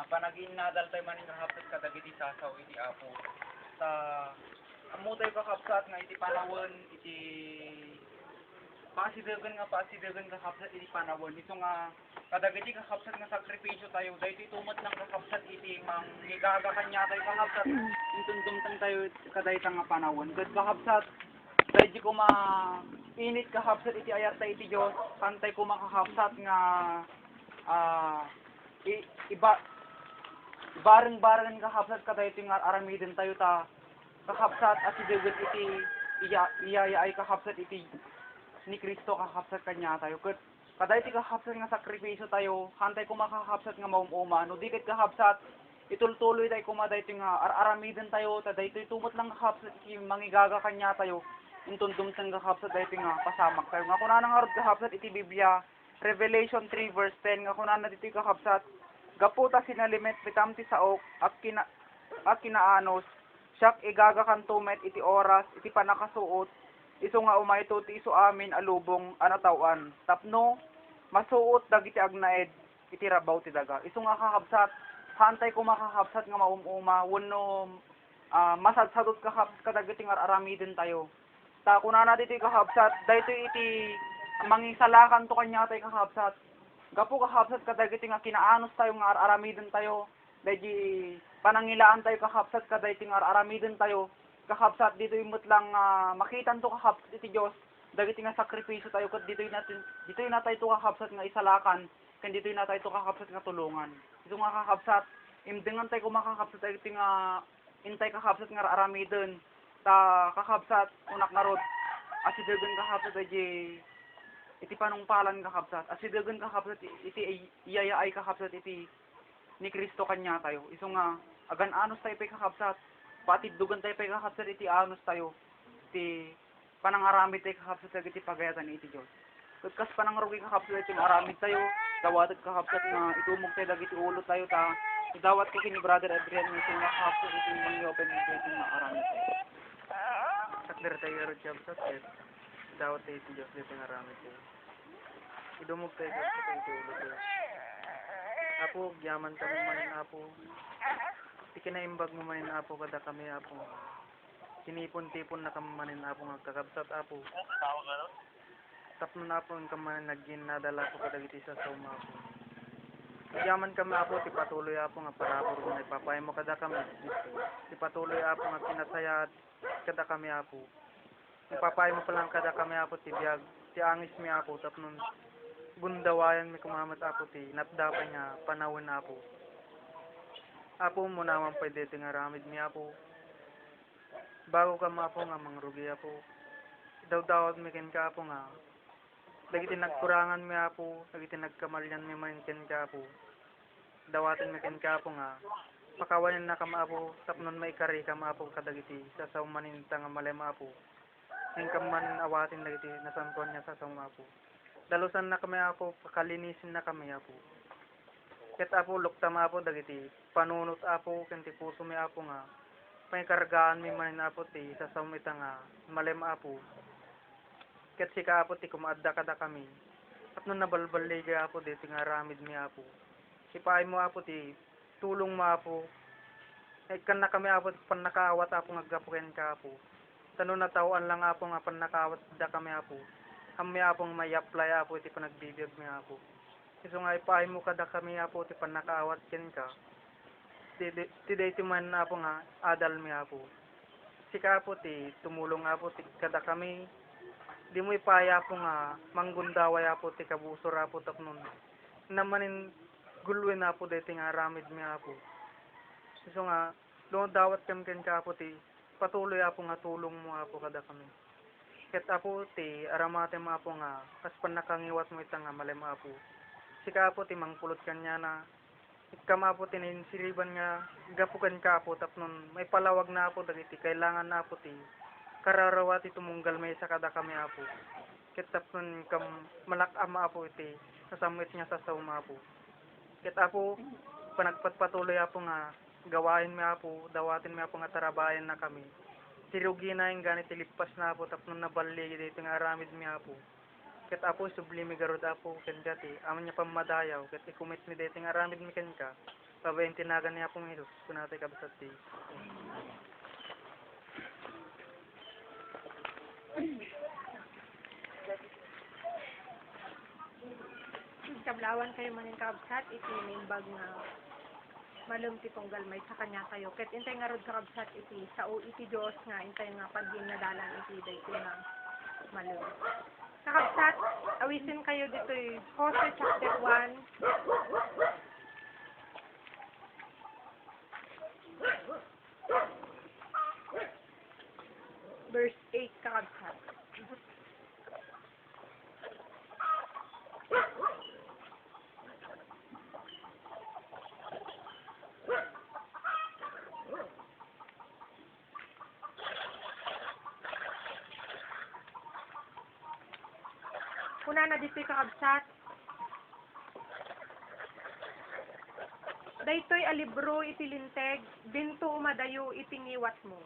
Panagin nadal tayo maning kahapsat kadagiti sasaw iti apo. Sa amo tayo kakapsat nga iti panawon iti pasidagan kakapsat iti panawon. Ito nga kadagiti kakapsat nga sakripisyo tayo. Dahil iti tumot ng kakapsat iti mang igaga kanya tayo kakapsat. Intundumtang tayo kadayta nga panawon. Gad kakapsat dahil di ko init kakapsat iti ayat tayo iti Diyos. Kantay ko makakapsat nga iba bareng-bareng kakapsat kadayto nga aramiden tayo ta kakapsat at si David iti iyaya ay kakapsat iti ni Kristo kakapsat kanya tayo ket kadayto kakapsat nga sakripisyo tayo hantay ko makakapsat nga maumuma no di ket kakapsat itultuloy tayo kumadayto nga aramiden tayo ta daytoy tumot lang kakapsat iti mangigaga kanya tayo intundumtang kakapsat dayto nga pasamak tayo nga kunana nga rod kakapsat iti Biblia Revelation 3 verse 10 nga kunana ditoy kakapsat gaputa sinalimet pitamti saok at kinaanos siyak igaga kan tumet iti oras iti panakasuot iso nga umayto ti iso amin alubong anatawan tapno masuot dagiti agnaed iti rabaw ti daga iso nga kakabsat hantay ko makakabsat nga maumuma wenno masadsadot kadagiti nga aramiden tayo ta kunana ditoy kakabsat daytoy iti mangisalakan to kanya tay kakabsat gapo kakapsat kadagiti nga kinaanos tayo nga aramiden tayo dahil panangilaan tayo kakapsat kadagiti nga aramiden tayo kakapsat dito imot lang makitan to kakapsat iti Dios dagiti nga sakripisyo tayo ket ditoy na tayo to kakapsat nga isalakan ken ditoy na tayo to kakapsat nga tulungan ito nga kakapsat imdengan tayo kumakakapsat dagiti nga intay kakapsat nga aramiden ta kakapsat unak nga rod asidagan kakapsat iti panungpalan kakapsat asidagan kakapsat iti iyayaay kakapsat iti ni Kristo kanya tayo iso nga agan anos tayo pay kakapsat patiddugan tayo pay kakapsat iti anos tayo iti panangaramid tayo kakapsat iti pagayatan iti Dios ket kas panangrugi kakapsat iti maramid tayo dawat kakapsat nga itumog tayo dagiti ulo tayo ta idawat ko kini brother Adrian nga nga kakapsat iti mangi-open iti nga aramid tayo sakder tayo ro kakapsat dawat tayo iti Dios iti nga aramid tayo idumog tayo kakapsat iti ulo tayo apo gyaman kami manin apo iti kinaimbag mo manin apo kada kami apo tinipon-tipon na kami manin apo nga kakabsat apo tapno na apo ang kamanin nagin nadala ko kadagiti sa sauma apo gyaman kami apo ti patuloy apo nga parapor mo ipapay mo kada kami ti patuloy apo nga kinasayat kada kami apo ipapay mo palang kada kami apo ti biag ti angis mi apo tapno gundawayan mi kumamat apo ti napdapay nga panawon apo apo mo naman pwede ti nga ramid mi apo bago ka apo nga mangrugi apo dawdawag mi ken ka apo nga dagiti nagkurangan mi apo dagiti nagkamalyan mi man ken ka apo dawaten mi ken ka apo nga pakawanen na kam apo tapnon maikari kam apo kadagiti sasaw maninta nga malem apo ken kam man awatin dagiti nasantuan niya sasaw apo dalusan na kami apo pakalinisin na kami apo ket apo luktam apo dagiti panunot apo ken ti puso mi apo nga may kargaan mi man apo ti sasaw ita nga malem apo ket sika apo ti kumaadda kada kami tapno nabalbalig apo diti nga ramid mi apo sipaay mo apo ti tulong mo apo kan na kami apo pannakaawat apo nga gapuken ka apo tano natawaan lang apo nga pannakaawat da kami apo kami apong may apply apo iti panagbibiyag mi apo iso nga ipaay mo kada kami apo ti pannakaawat ken ka ti dayti man apo nga adal mi apo sika apo ti tumulong apo ti kada kami di mo ipaya apo nga manggundaway apo ti kabusor apo tapnon namanin gulwen apo dayti nga ramid mi apo iso nga do dawat ken ka apo ti patuloy apo nga tulong mo apo kada kami ket apo ti aramate mo apo nga kas panakangiwat mo ita nga malem apo sika apo ti mangpulot kanya na ikam apo tininsiliban nga gapukan ka apo tapnon may palawag na apo dagiti kailangan na apo ti kararawati tumunggal may sa kada kami apo ket tapnon kam malakama apo iti kasamit niya sa sauma apo ket apo panagpatpatuloy apo nga gawain mi apo dawatin mi apo nga tarabayan na kami tirugi na yung ganit ilipas na apo tapno nabaligi dito nga aramid mi apo ket apo sublimi garod apo ken gati amon nya pamadayaw ket ikumit mi dito nga aramid mi ken ka Pabayang tinagan niya akong Hesus, kunatay kabsat di. Kablawan kayo maning kabsat, iti nimbag nga malum ti tunggal may sa kanya kayo. Ket intay nga rod kabsat iti sao iti Dios nga intay nga pagginadalan iti dayto nga malum. Kakabsat, awisin kayo dito'y Hose chapter 1. Verse 8 kakabsat. Una na dito'y kakabsat. Daytoy a libro iti linteg, binto umadayo iti ngiwat mo.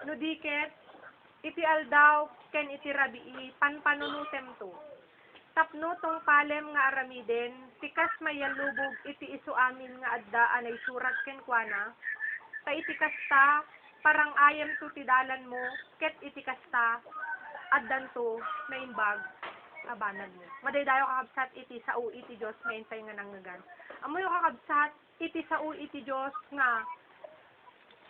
No diket, iti aldaw, ken iti rabii, panpanunutem to. Tapno tong palem nga aramiden, tikas mayalubog iti isu amin nga addaan ay surat ken kuana, ta iti kasta, parang ayam to tidalan mo, ket iti kasta, addan to, na imbag, abanag mo. Madaydayo kakabsat iti sao iti Diyos nga intay nga nangagan. Amoy kakabsat iti sao iti Diyos nga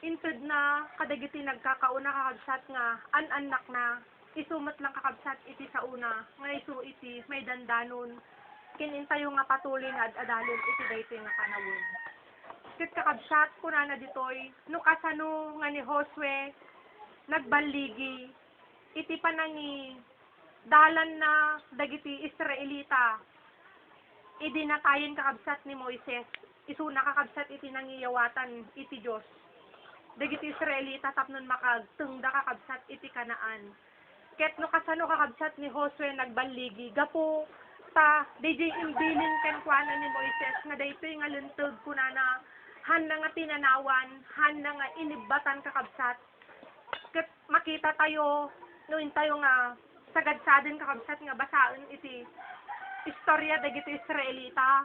inted na kadagiti nagkakauna kakabsat nga an-anak na isumat lang kakabsat iti sauna nga isu iti may dandanon kinintayo nga patuloy nga adalon iti daytoy nga panawon. Ket kakabsat kunana ditoy no kasano nga ni Josue nagbaligi iti panangi dalan na dagiti Israelita idinatayen kakabsat ni Moises isuna kakabsat iti nangiyawatan iti Dios dagiti Israelita tapnon makagtengda kakabsat iti Kanaan ket no kasano kakabsat ni Josue nagbaligi gapo ta DJ imbilin ken kuana ni Moises nga daytoy nga lenteg kunana handa nga tinanawan handa nga inibatan kakabsat ket makita tayo no intayo nga sagadsaden kakabsat nga basaen iti istorya dagiti Israelita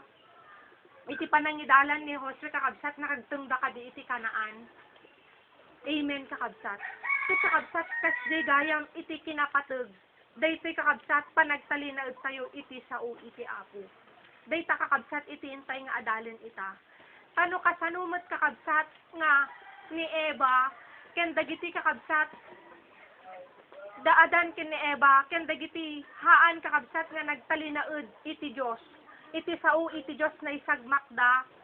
iti panangidalan ni Josue kakabsat nakagtengda kadi iti Kanaan. Amen kakabsat. Iti kakabsat kasdi gayam iti kinapateg. Daytoy kakabsat panagtalinaed tayo iti sao iti Apo. Dayta kakabsat iti intay nga adalen ita. Tano kasanumet kakabsat nga ni Eva ken dagiti kakabsat daadan ken ni Eva ken dagiti haan kakabsat nga nagtalinaed iti Dios. Iti sao iti Dios na isagmakda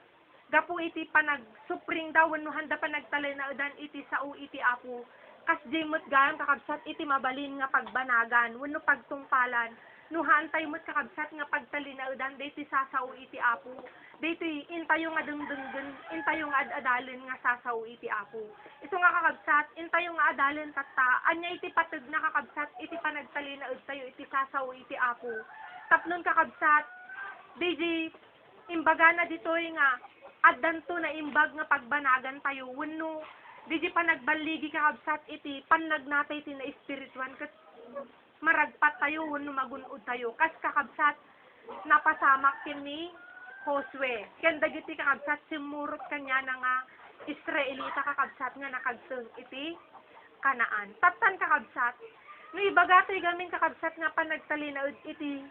gapu iti panagsupring daw wenno handa panagtalinaedan iti sao iti Apo. Kasdi met gayam kakabsat iti mabalin nga pagbanagan wenno pagtungpalan no hantay met kakabsat nga pagtalinaedan daytoy sasao iti Apo. Daytoy intayo nga dengdenggen intayo nga adalen nga sasao iti Apo. Isu nga kakabsat intayo nga adalen tatta anya iti pateg na kakabsat iti panagtalinaed tayo iti sasao iti Apo. Tapnon kakabsat DJ imbaga na ditoy nga addanto na imbag nga pagbanagan tayo wenno DJ panagbaligi kakabsat iti pannagnatay ti na espirituan ket maragpat tayo wenno magunod tayo kas kakabsat napasamak ken ni Josue ken dagiti kakabsat simurot kanya na nga Israelita kakabsat nga nakagteng iti Kanaan. Taptan kakabsat no ibagatoy gamin kakabsat nga panagtalinaed iti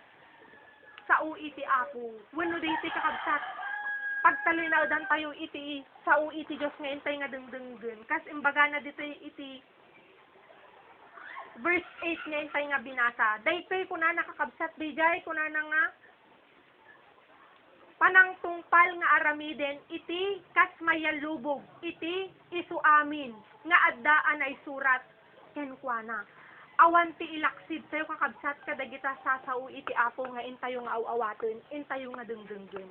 sao iti Apo wenno diti kakabsat pagtalinaedan tayo iti sao iti Dios nga intay nga dengdenggen kas imbaga na dito iti verse 8 nga intay nga binasa daytoy kunana kakabsat dijay kunana nga panangtungpal nga aramiden iti kas mayalubog iti isu amin nga addaan ay surat ken kuana awan ti ilaksid tayo kakabsat kadagita sasao iti Apo nga intayo nga awawaten intayo nga dengdenggen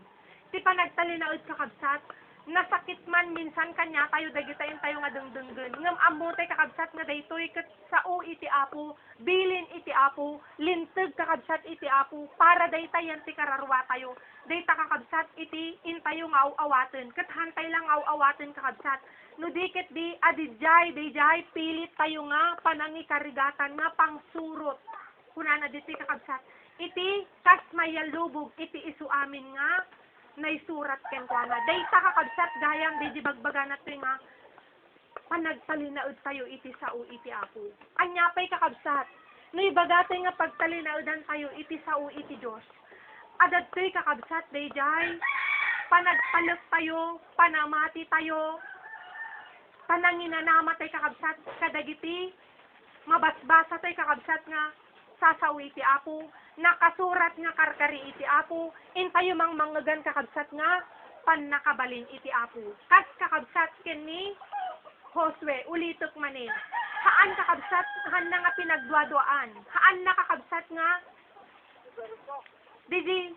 ti panagtalinaed kakabsat nasakit man minsan kanya tayo dagita intayo nga dengdenggen ngem ammo tay kakabsat nga daytoy ket sao iti Apo bilin iti Apo linteg kakabsat iti Apo para daytay yan ti kararwa tayo dayta kakabsat iti intayo nga awawaten ket hantay lang awawaten kakabsat no diket di adijay pilit tayo nga panangikarigatan nga pangsurot kunana diti kakabsat iti kas mayalubog iti isu amin nga naisurat ken kuana. Dayta kakabsat gayam di bagbaga na to nga panagtalinaod tayo iti sao iti Apo. Anyapay kakabsat. No ibagatay nga pagtalinaudan tayo iti sao iti Dios. Adad to'y kakabsat dayjay panagtalek tayo, panamati tayo, pananginanama tayo kakabsat kadagiti mabasbasa tayo kakabsat nga sasawi iti Apo, nakasurat nga karkari iti Apo, intayo mang manggagan kakabsat nga pannakabalin iti Apo. Kas kakabsat ken ni Josue, ulitok manin. Haan kakabsat, haan na nga pinagduaduaan. Haan na kakabsat nga Didi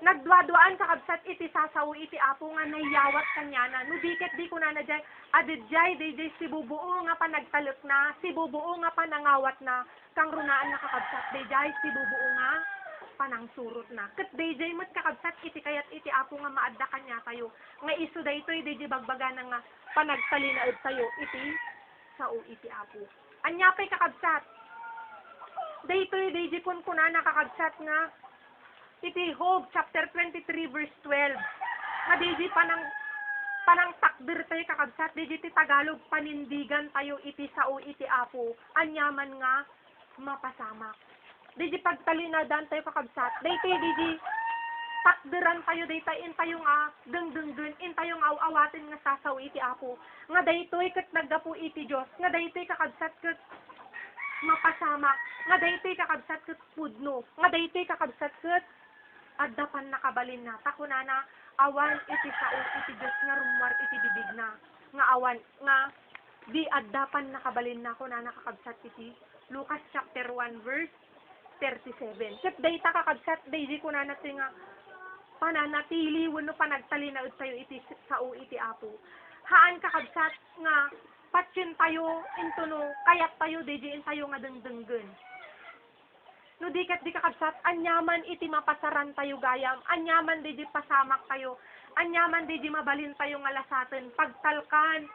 nagduaduaan kakabsat iti sasawi iti Apo nga nayawat kanyana. No diket di ko na jay adidjay DJ si bubuo nga panagtalek na, si bubuo nga panangawat na, kang runaan na kakabsat DJ si bubuo nga panangsurot na. Ket DJ mat kakabsat iti kayat iti Apo nga maadda kanya tayo. Nga isu daytoy DJ bagbaga na nga panagtalinaod tayo iti sao iti Apo. Anyapay kakabsat. Daytoy DJ kun kuna nakakabsat nga iti Job chapter 23 verse 12. Nga DJ panang takdir tayo kakabsat, DJ ti Tagalog panindigan tayo iti sao iti Apo. Anyaman nga mapasamak. DJ pagtalinadan tayo kakabsat. Daytoy DJ takdiran tayo dayta in tayo nga dengdenggen in tayo nga awatin nga sasaw iti Apo. Nga daytoy ket naggapu iti Dios. Nga daytoy kakabsat ket mapasamak. Nga daytoy kakabsat ket pudno. Nga daytoy kakabsat ket addapan nakabalin na. Takunana awan iti sao iti Dios nga rumwar iti bibig na. Nga awan nga di addapan nakabalin na kunana kakabsat iti Lucas chapter 1 verse 37. Ket dayta kakabsat daydi kunana ti nga pananatili wenno panagtalinaod tayo iti sao iti Apo. Haan kakabsat nga patsin tayo intuno kayat tayo DJ tayo nga dengdenggen. No diket di kakabsat anyaman iti mapasaran tayo gayam, anyaman DJ pasamak tayo, anyaman DJ mabalin tayo nga lasaten, pagtalkan,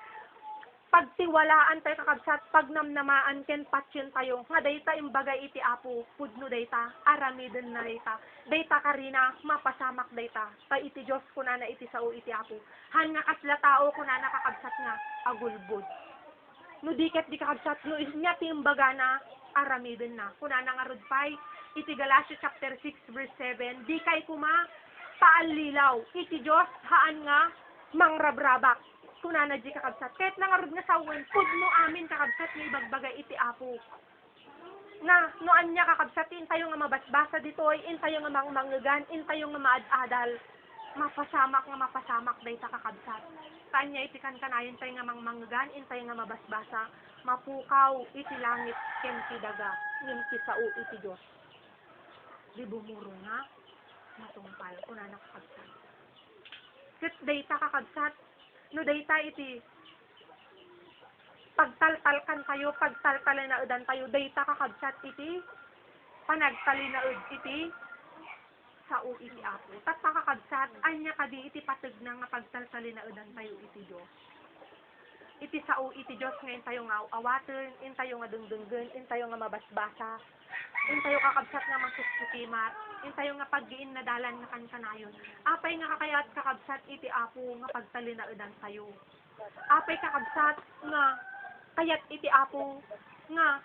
pagtiwalaan tayo kakabsat, pagnamnamaan ken patsin tayo, nga dayta imbaga iti Apo, pudno dayta, aramiden na dayta, dayta karina, mapasamak dayta, ta iti Diyos kunana iti sao iti Apo, han nga kasla tao kunana kakabsat nga, agulbod. No diket di kakabsat, no isnya ti imbaga na, aramiden na, kunana nga rudpay, iti Galatia chapter 6 verse 7, di kay kuma, paalilaw, iti Diyos, haan nga, mangrabrabak, kunana di kakabsat. Kahit nangarod nga sawen, pudno amin kakabsat nga ibagbaga iti Apo. Nga, noan niya kakabsat, intayo nga mabasbasa ditoy, intayo nga mangmangagan, intayo nga maadadal, mapasamak dayta kakabsat. Kanya iti kankanayon tayo nga mangmangagan, intayo nga mabasbasa, mapukaw iti langit ken ti daga, ngem ti sao iti Dios. Di bumuro nga, matungpal, kunana kakabsat. Ket dayta kakabsat, no dayta iti pagtaltalkan tayo, pagtaltalinaodan tayo, dayta kakabsat iti panagtalinaod iti sao iti Apo. Tapta kakabsat, anya kadi iti pateg na nga pagtaltalinaodan tayo iti Dios. Iti sao iti Dios ngayon tayo nga awaten, in tayo nga dengdenggen, in tayo nga mabasbasa, in tayo kakabsat nga magsusukimat, in tayo nga paggiin na dalan nga kankanayon. Apay nga kakayat kakabsat iti Apo nga pagtalinaodan tayo. Apay kakabsat nga kayat iti Apo nga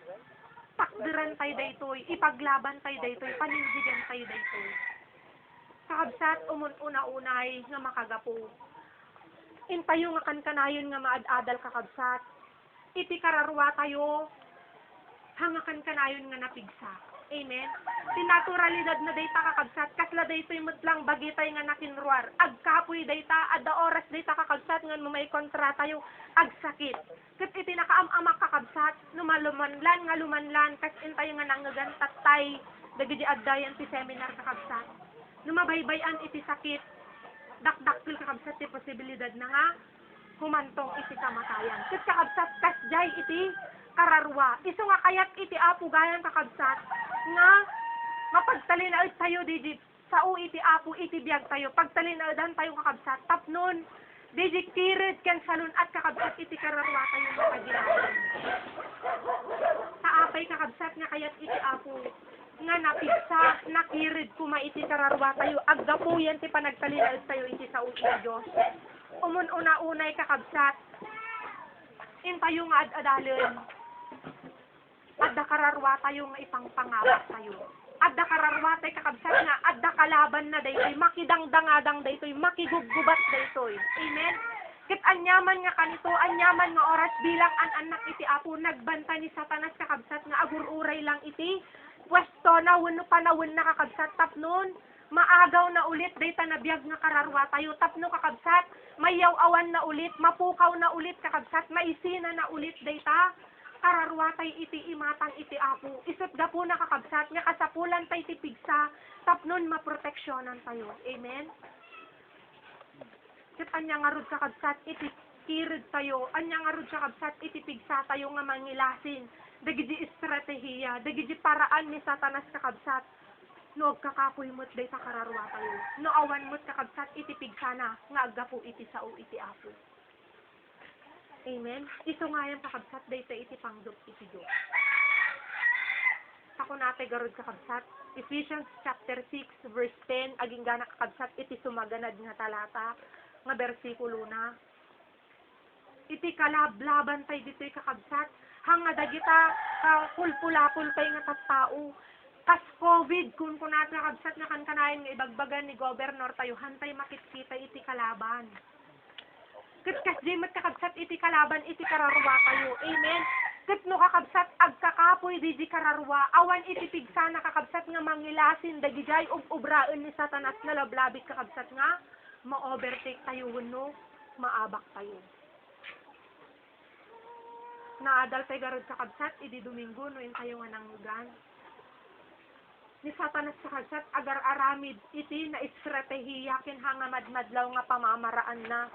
takdiran tayo daytoy, ipaglaban tayo daytoy, panindigan tayo daytoy. Kakabsat umun-una-unay nga makagapo. In tayo nga kankanayon nga maadadal kakabsat. Iti kararwa tayo hangakan kanayon nga napigsa. Amen. Tinaturalidad na dayta kakabsat, kasla daytoy metlang bagitay nga nakinruar. Agkapoy dayta, adda oras dayta kakabsat nga may kontra tayo, agsakit. Ket iti nakaamamak kakabsat, lumanlan nga lumanlan, kas intay nga nangagantat tay, dagiti addayan ti seminar kakabsat. Numabaybayan iti sakit, dakdakil kakabsat ti posibilidad na nga, humantong iti kamatayan. Ket kakabsat, kasjay iti kararwa. Isu nga kayat iti Apo gayan kakabsat nga mapagtalinaod tayo di sao iti Apo iti biag tayo. Pagtalinaodan tayo kakabsat tapnon di kirid ken salun at kakabsat iti kararwa tayo makagilawan. Taapay kakabsat nga kayat iti Apo nga napigsa, nakirid kuma iti kararwa tayo, aggapuyan ti panagtalinaid tayo iti sa iti Diyos. Umun-una-unay kakabsat, intayo nga ad-adalin, adda kararwa tayo nga ipangpangawat tayo. Adda kararwa tayo kakabsat nga, adda kalaban na daytoy, makidangdangadang daytoy, makigugubat daytoy. Amen? Kit anyaman nga kanito, anyaman nga oras bilang an anak iti Apo, nagbanta ni Satanas kakabsat nga agururay lang iti, pwesto na wano panawin na kakabsat tapnon, maagaw na ulit, dayta na biyag nga kararwa tayo, tapno kakabsat, mayaw-awan na ulit, mapukaw na ulit kakabsat, maisina na ulit, dayta, kararwa tayo iti imatang iti Apo, isot ga po na kakabsat, nga kasapulan tayo iti pigsa, tapnon maproteksyonan tayo. Amen? Kat anya nga rod kakabsat, iti kirid tayo, anya nga rod kakabsat, iti pigsa tayo nga mangilasin, dagiti estratehiya, dagiti paraan ni Satanas kakabsat, no kakapoy mo't day sa kararwa tayo, no awan mo't kakabsat, iti pigsa na, nga aggapo iti sao iti Apo. Amen? Iso nga yung kakabsat, day ta iti pangdup iti Diyos. Ako natin garod kakabsat, Ephesians chapter 6 verse 10, aging gana kakabsat, iti sumaganad nga talata, nga bersikulo na. Iti kalablaban tayo dito'y kakabsat, hanga dagita kulpulapul tayo nga tattao. Kas COVID, kung natin kakabsat nga kankanayan nga ibagbagan ni Governor tayo, hantay makikita iti kalaban. Kas jimat kakabsat iti kalaban, iti kararwa tayo. Amen? Kat no kakabsat, agkakapoy di kararwa, awan iti pigsa na kakabsat nga mangilasin, dagijay ubraan ni Satanas na lablabit kakabsat nga, ma-overtake tayo, no? Maabak tayo. Naadal tayo garod kakabsat, idi Domingo, no in tayo nga nanggan. Ni Satanas kakabsat, agar-aramid, iti na estratehiya, kinhanga madmadlaw nga pamamaraan na.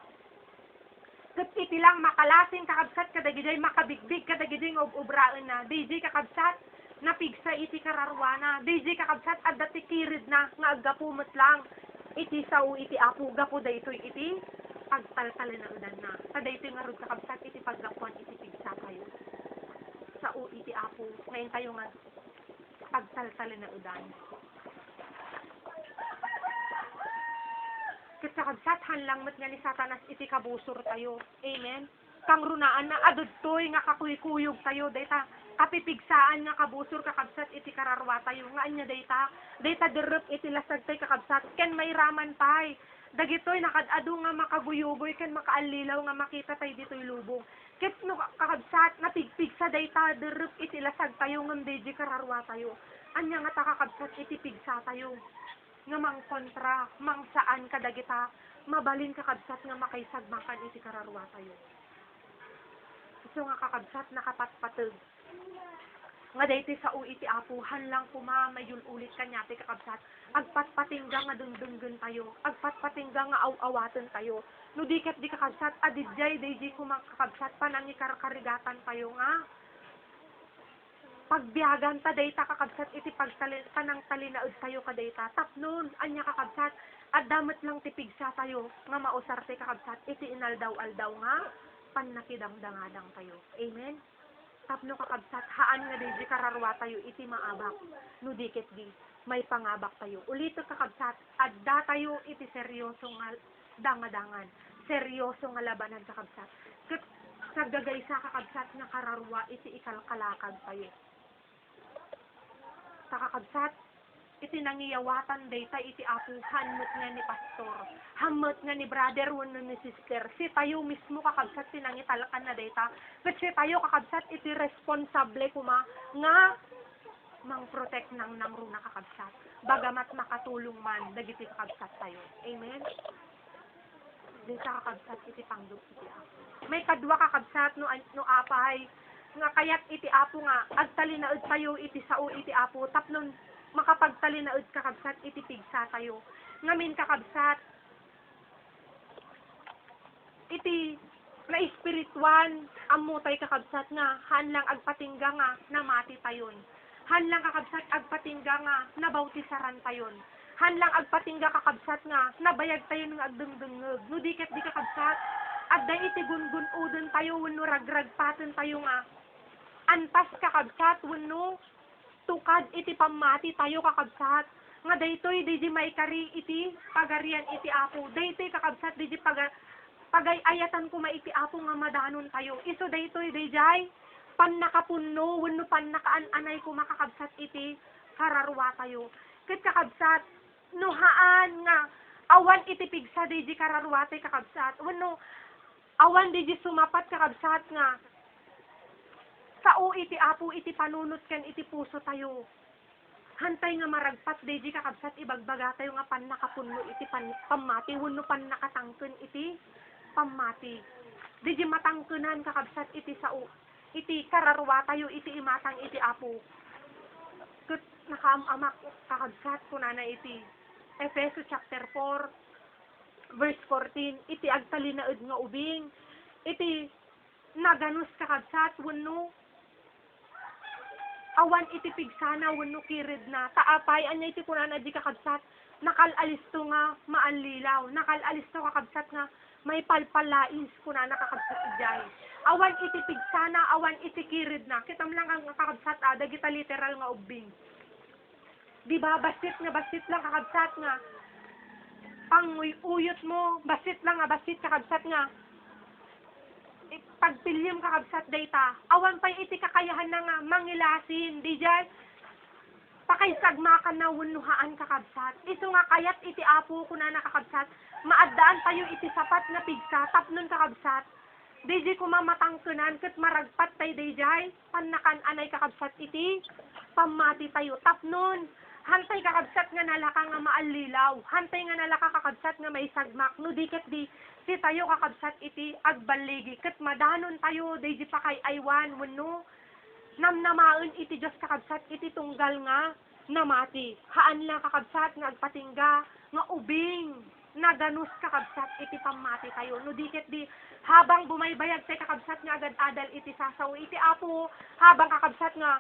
Kat iti lang makalasin kakabsat, kadagiday makabigbig, kadagiday nga ubraan na. DJ kakabsat, napigsa iti kararwana. DJ kakabsat, adda tikirid na, nga agapumot lang. Iti sao iti Apo, gapo daytoy iti pagtaltalan na udan na. Sa daytoy nga rod kakabsat, iti paggapuan, iti pigsa kayo. Sao iti Apo, ngayon tayo nga pagtaltalan na udan. Kasi kakabsat, hanlang mat nga ni Satanas, iti kabusor tayo. Amen? Kang runaan na adudtoy nga kakuyukuyog tayo, dayta kapipigsaan nga kabusor kakabsat, iti kararwa tayo. Nga anya dayta derup iti lasag tayo kakabsat, ken may raman pay. Dagitoy nakadado nga makaguyugoy, ken makaalilaw nga makita tayo dito'y lubong. Ket no kakabsat, napigpigsa dayta derup iti lasag tayo, ngam deji kararwa tayo. Anya nga ta kakabsat, iti pigsa tayo. Nga mang kontra, mang saan kadagita, mabalin kakabsat nga makaisagmakan iti kararwa tayo. So nga kakabsat, nakapatpatag. Nga dayti sa iti Apo, hanlang mayul ulit kanyati kakabsat, agpatpatingga nga dundunggan tayo, agpatpatingga nga awawatan tayo. No diket di kakabsat, adidjay di kumakakabsat, panangi karkarigatan tayo nga. Pagbiyagan ta dayta kakabsat, iti panang talinaod tayo kadayta. Tapnon, anya kakabsat, adamot lang tipigsa tayo, nga mausarte kakabsat, iti inaldaw-aldaw nga, panakidangdangadang tayo. Amen? Tapno kakabsat, haan nga di kararwa tayo, iti maabak. No dikit di, may pangabak tayo. Ulito kakabsat, adda tayo, iti seryoso nga dangadangan. Seryoso nga labanan kakabsat. Sagagaysa kakabsat nga kararwa, iti ikalkalakad tayo. Sa kakabsat, iti nangiyawatan dayta iti Apo, hanmot nga ni pastor, hamot nga ni brother, wano ni sister, si tayo mismo kakabsat, sinangitalakan na dayta, kasi tayo kakabsat, iti responsable kuma, nga mang-protect ng runa kakabsat, bagamat makatulong man, dagiti kakabsat tayo. Amen? Dayta kakabsat, iti pangdup iti Apo. May kadwa kakabsat, no apay, nga kayat iti Apo nga, agtalinaod tayo, iti sao iti Apo, tapnon, makapagtalinaod kakabsat, iti pigsa tayo. Ngamin kakabsat, iti na espirituan, amutay kakabsat nga, hanlang agpatingga nga, namati tayon. Hanlang kakabsat, agpatingga nga, nabautisaran tayon. Hanlang agpatingga kakabsat nga, nabayag tayo ng agdungdungog. No diket di kakabsat, adda iti gungun udon tayo, wano ragragpaten tayo nga, antas kakabsat, wano tukad iti pamati tayo kakabsat. Nga daytoy di may kari iti pagarian iti Apo. Daytoy kakabsat di pagayayatan ko maiti Apo nga madanon tayo. Iso daytoy dayjay pan nakapunno wenno pan nakaan-anay ko makakabsat iti kararwa tayo. Ket kakabsat nuhaan nga awan iti pigsa di kararwa tayo kakabsat. Wenno awan di sumapat kakabsat nga sao iti Apo iti panunot ken iti puso tayo. Hantay nga maragpat di kakabsat ibagbaga tayo nga pan nakapunno iti pamati wenno pan nakatangken iti pamati. Di matangkenan kakabsat iti sao iti kararwa tayo iti imatang iti Apo. Ket nakaamak kakabsat kunana iti Efeso chapter 4 verse 14 iti agtalinaed nga ubing iti naganus kakabsat wenno awan iti pigsana wenno kirid na taapay anya iti kunana di kakabsat nakalalisto nga maanlilaw nakalalisto kakabsat nga may palpalais kunana kakabsat ijay awan iti pigsana awan iti kirid na kitam lang ang kakabsat dagita literal nga ubing di ba basit lang kakabsat nga panguyuyot mo basit lang nga basit kakabsat nga pagpilyem kakabsat dayta awan pay iti kakayahan na nga mangilasin di dyan pakaisagmakan na wennuhaan kakabsat iso nga kayat iti Apo kunana kakabsat maaddaan tayo iti sapat na pigsa tapnon kakabsat di ko mamatangkenan ket maragpat tayo di jay pannakan-anay kakabsat iti pamati tayo tapnon hantay kakabsat nga nalaka nga maallilaw hantay nga nalaka kakabsat nga maisagmak no diket di tayo kakabsat iti agbaligi ket madanon tayo di pakay aywan wenno namnamaen iti Dios kakabsat iti tunggal nga namati haan lang kakabsat nga agpatingga nga ubing naganus kakabsat iti pamati tayo no diket di habang bumaybayag tayo kakabsat nga agad-adal iti sasaw iti Apo habang kakabsat nga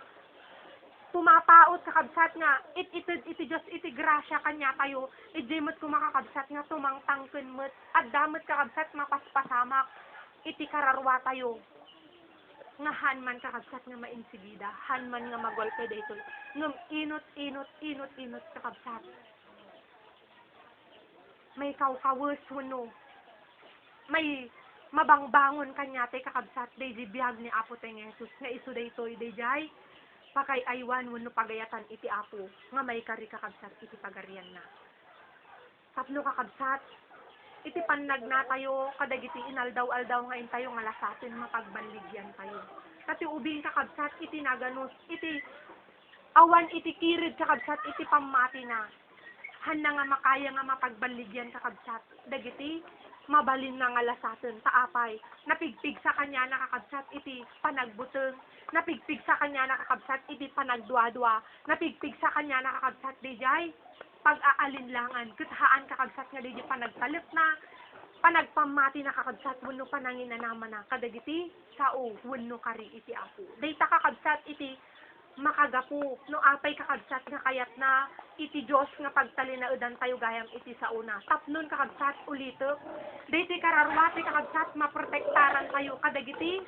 pumapaot kakabsat nga iti Diyos iti grasya kanya tayo idimot ko makakabsat nga tumangtangken met at damot kakabsat mapaspasamak iti kararwa tayo nga hanman kakabsat nga mainsigida hanman nga magwalpe daytoy ngem inot kakabsat may kawkawes wenno may mabangbangon kanya tay kakabsat dayjay biag ni Apo tay nga Jesus nga isu daytoy dayjay pakay aywan wenno pagayatan iti Apo nga may kari kakabsat iti pagarian na tapno kakabsat iti pannagna tayo kadagiti inaldaw-aldaw nga intayo nga lasaten mapagbanligyan tayo kati ubing kakabsat iti naganus iti awan iti kirid kakabsat iti pamati na handa nga makaya nga mapagbanligyan kakabsat dagiti mabalin na nga lasaten taapay napigpig sa kanya nakakabsat iti panagbuteng napigpig sa kanya nakakabsat iti panagduadua napigpig sa kanya nakakabsat dijay pag-aalinlangan kethaan kakabsat nga dijay panagtalip na panagpamati nakakabsat wenno pananginanaman na kadagiti sao wenno kari iti Apo dayta kakabsat iti makagapu no apay kakabsat nga kayat na iti Dios nga pagtalinaedan tayo gayam iti sauna tapnon kakabsat ulitek dayti kararwa ti kakabsat maprotektaran tayo kadagiti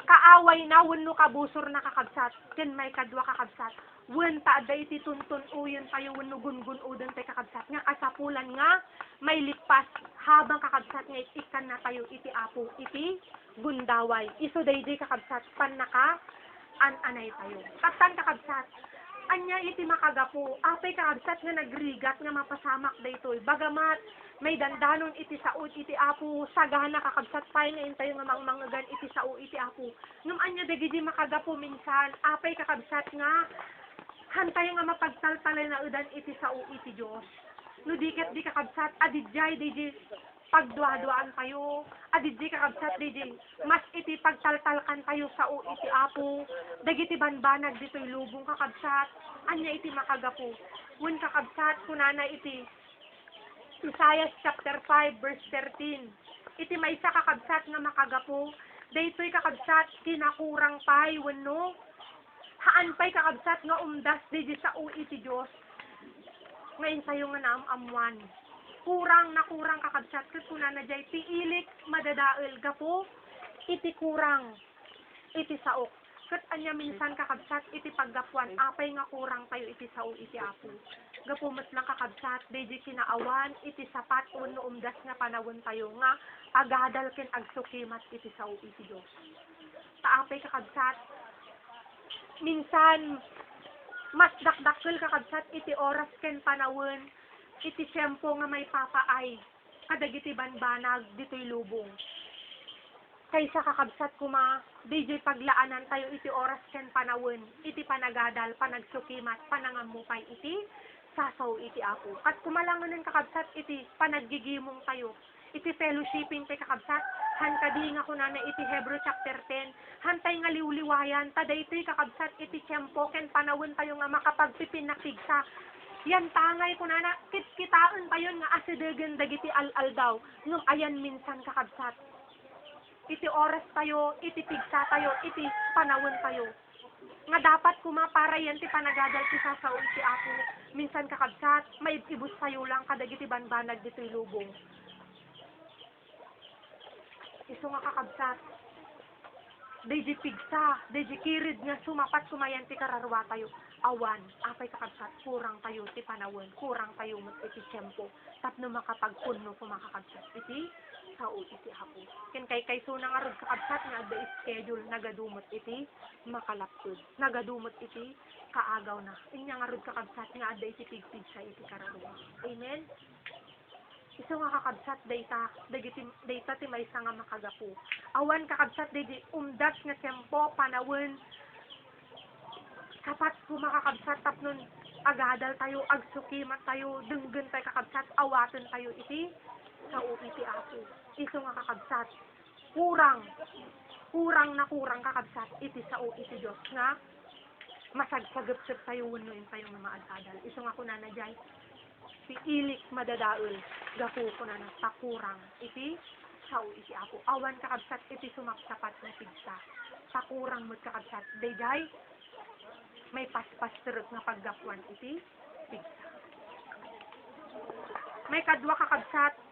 kaaway na wenno kabusor na kakabsat ken may kadwa kakabsat wen ta dayti tuntun uyon tayo wenno gungun udon tayo kakabsat nga kasapulan nga may lipas habang kakabsat nga ikan na tayo iti Apo iti gundaway iso daydi kakabsat pannaka anay tayo. Katan kakabsat, anya iti makagapo, apay kakabsat nga nagrigat nga mapasamak daytoy. Bagamat may dandanon iti sao iti Apo, sagana kakabsat pay nga intayo nga mangmangagan iti sao iti Apo. Ngem anya dagiti makagapo minsan, apay kakabsat nga hantay nga mapagtaltalay na udan iti sao iti Dios. No diket di kakabsat adidjay di pagduaduan tayo adidji kakabsat di mas iti pagtaltalkan tayo sa iti Apo dagiti banbanag ditoy lubong kakabsat anya iti makagapo wen kakabsat kunana iti Isaiah chapter 5 verse 13 iti maysa kakabsat nga makagapo daytoy kakabsat kinakurang pay wenno haan pay kakabsat nga umdas di sa iti Dios ngayon tayo nga naamamuan kurang kakabsat ket kunana jay piilik madadael gapo iti kurang iti saok Kat anya minsan kakabsat iti paggapuan apay nga kurang tayo iti sao iti Apo. Gapumot lang kakabsat deji kinaawan iti sapat wenno umdas nga panawon tayo nga agadal ken agsukimat iti sao iti Dios. Taapay kakabsat minsan mas dakdakkel kakabsat iti oras ken panawon iti tiyempo nga may papaay kadagiti banbanag ditoy lubong. Kaysa kakabsat kuma, DJ paglaanan tayo iti oras ken panawon, iti panagadal, panagsukimat, panangamupay iti sasaw iti Apo. At kumalanganan kakabsat iti panaggigimong tayo, iti fellowshipping tayo kakabsat, hankadi nga kunana iti Hebrew chapter 10, hantay nga liwliwayan, taday ito'y kakabsat iti tiyempo ken panawon tayo nga makapagpipinakigsa. Yan tangay kunana, kitaan tayo nga asidegen dagiti al daw, nung ayan minsan kakabsat. Iti oras tayo, iti pigsa tayo, iti panawon tayo. Nga dapat kuma para yan ti panagadal ti sasaw iti Apo. Minsan kakabsat, may ibus tayo lang kadagiti banbanag dito'y lubong. Iso nga kakabsat, deji pigsa, deji kirid nga sumapat kumayan ti kararwa tayo. Awan, apay kakabsat, kurang tayo ti panawon, kurang tayo mat iti tiyempo. Tapno makapagpunno kumakakabsat iti sao iti Apo. Ken kay suna nga rod kakabsat nga adda schedule nagadumot iti makalaptod. Nagadumot iti kaagaw na. Inya nga rod kakabsat nga adda iti pigpig sa iti kararwa. Amen. Iso nga kakabsat dayta ti maysa nga makagapu. Awan kakabsat deji umdas nga tiyempo panawon kapat kumakakabsat tapnon agadal tayo agsukimat tayo denggen tayo kakabsat awaten tayo iti sao iti Apo. Iso nga kakabsat, kurang kakabsat, iti sao iti Diyos nga, masagsagap-sag tayo, unuin tayo nga maadadal. Iso nga kunana dyan, piilik madadaul, gapu kunana, takurang, iti sao iti Apo. Awan kakabsat, iti sumapsapat na pigsa. Takurang mo't kakabsat, dayjay, may paspas-terog nga paggapuan, iti pigsa. May kadwa kakabsat,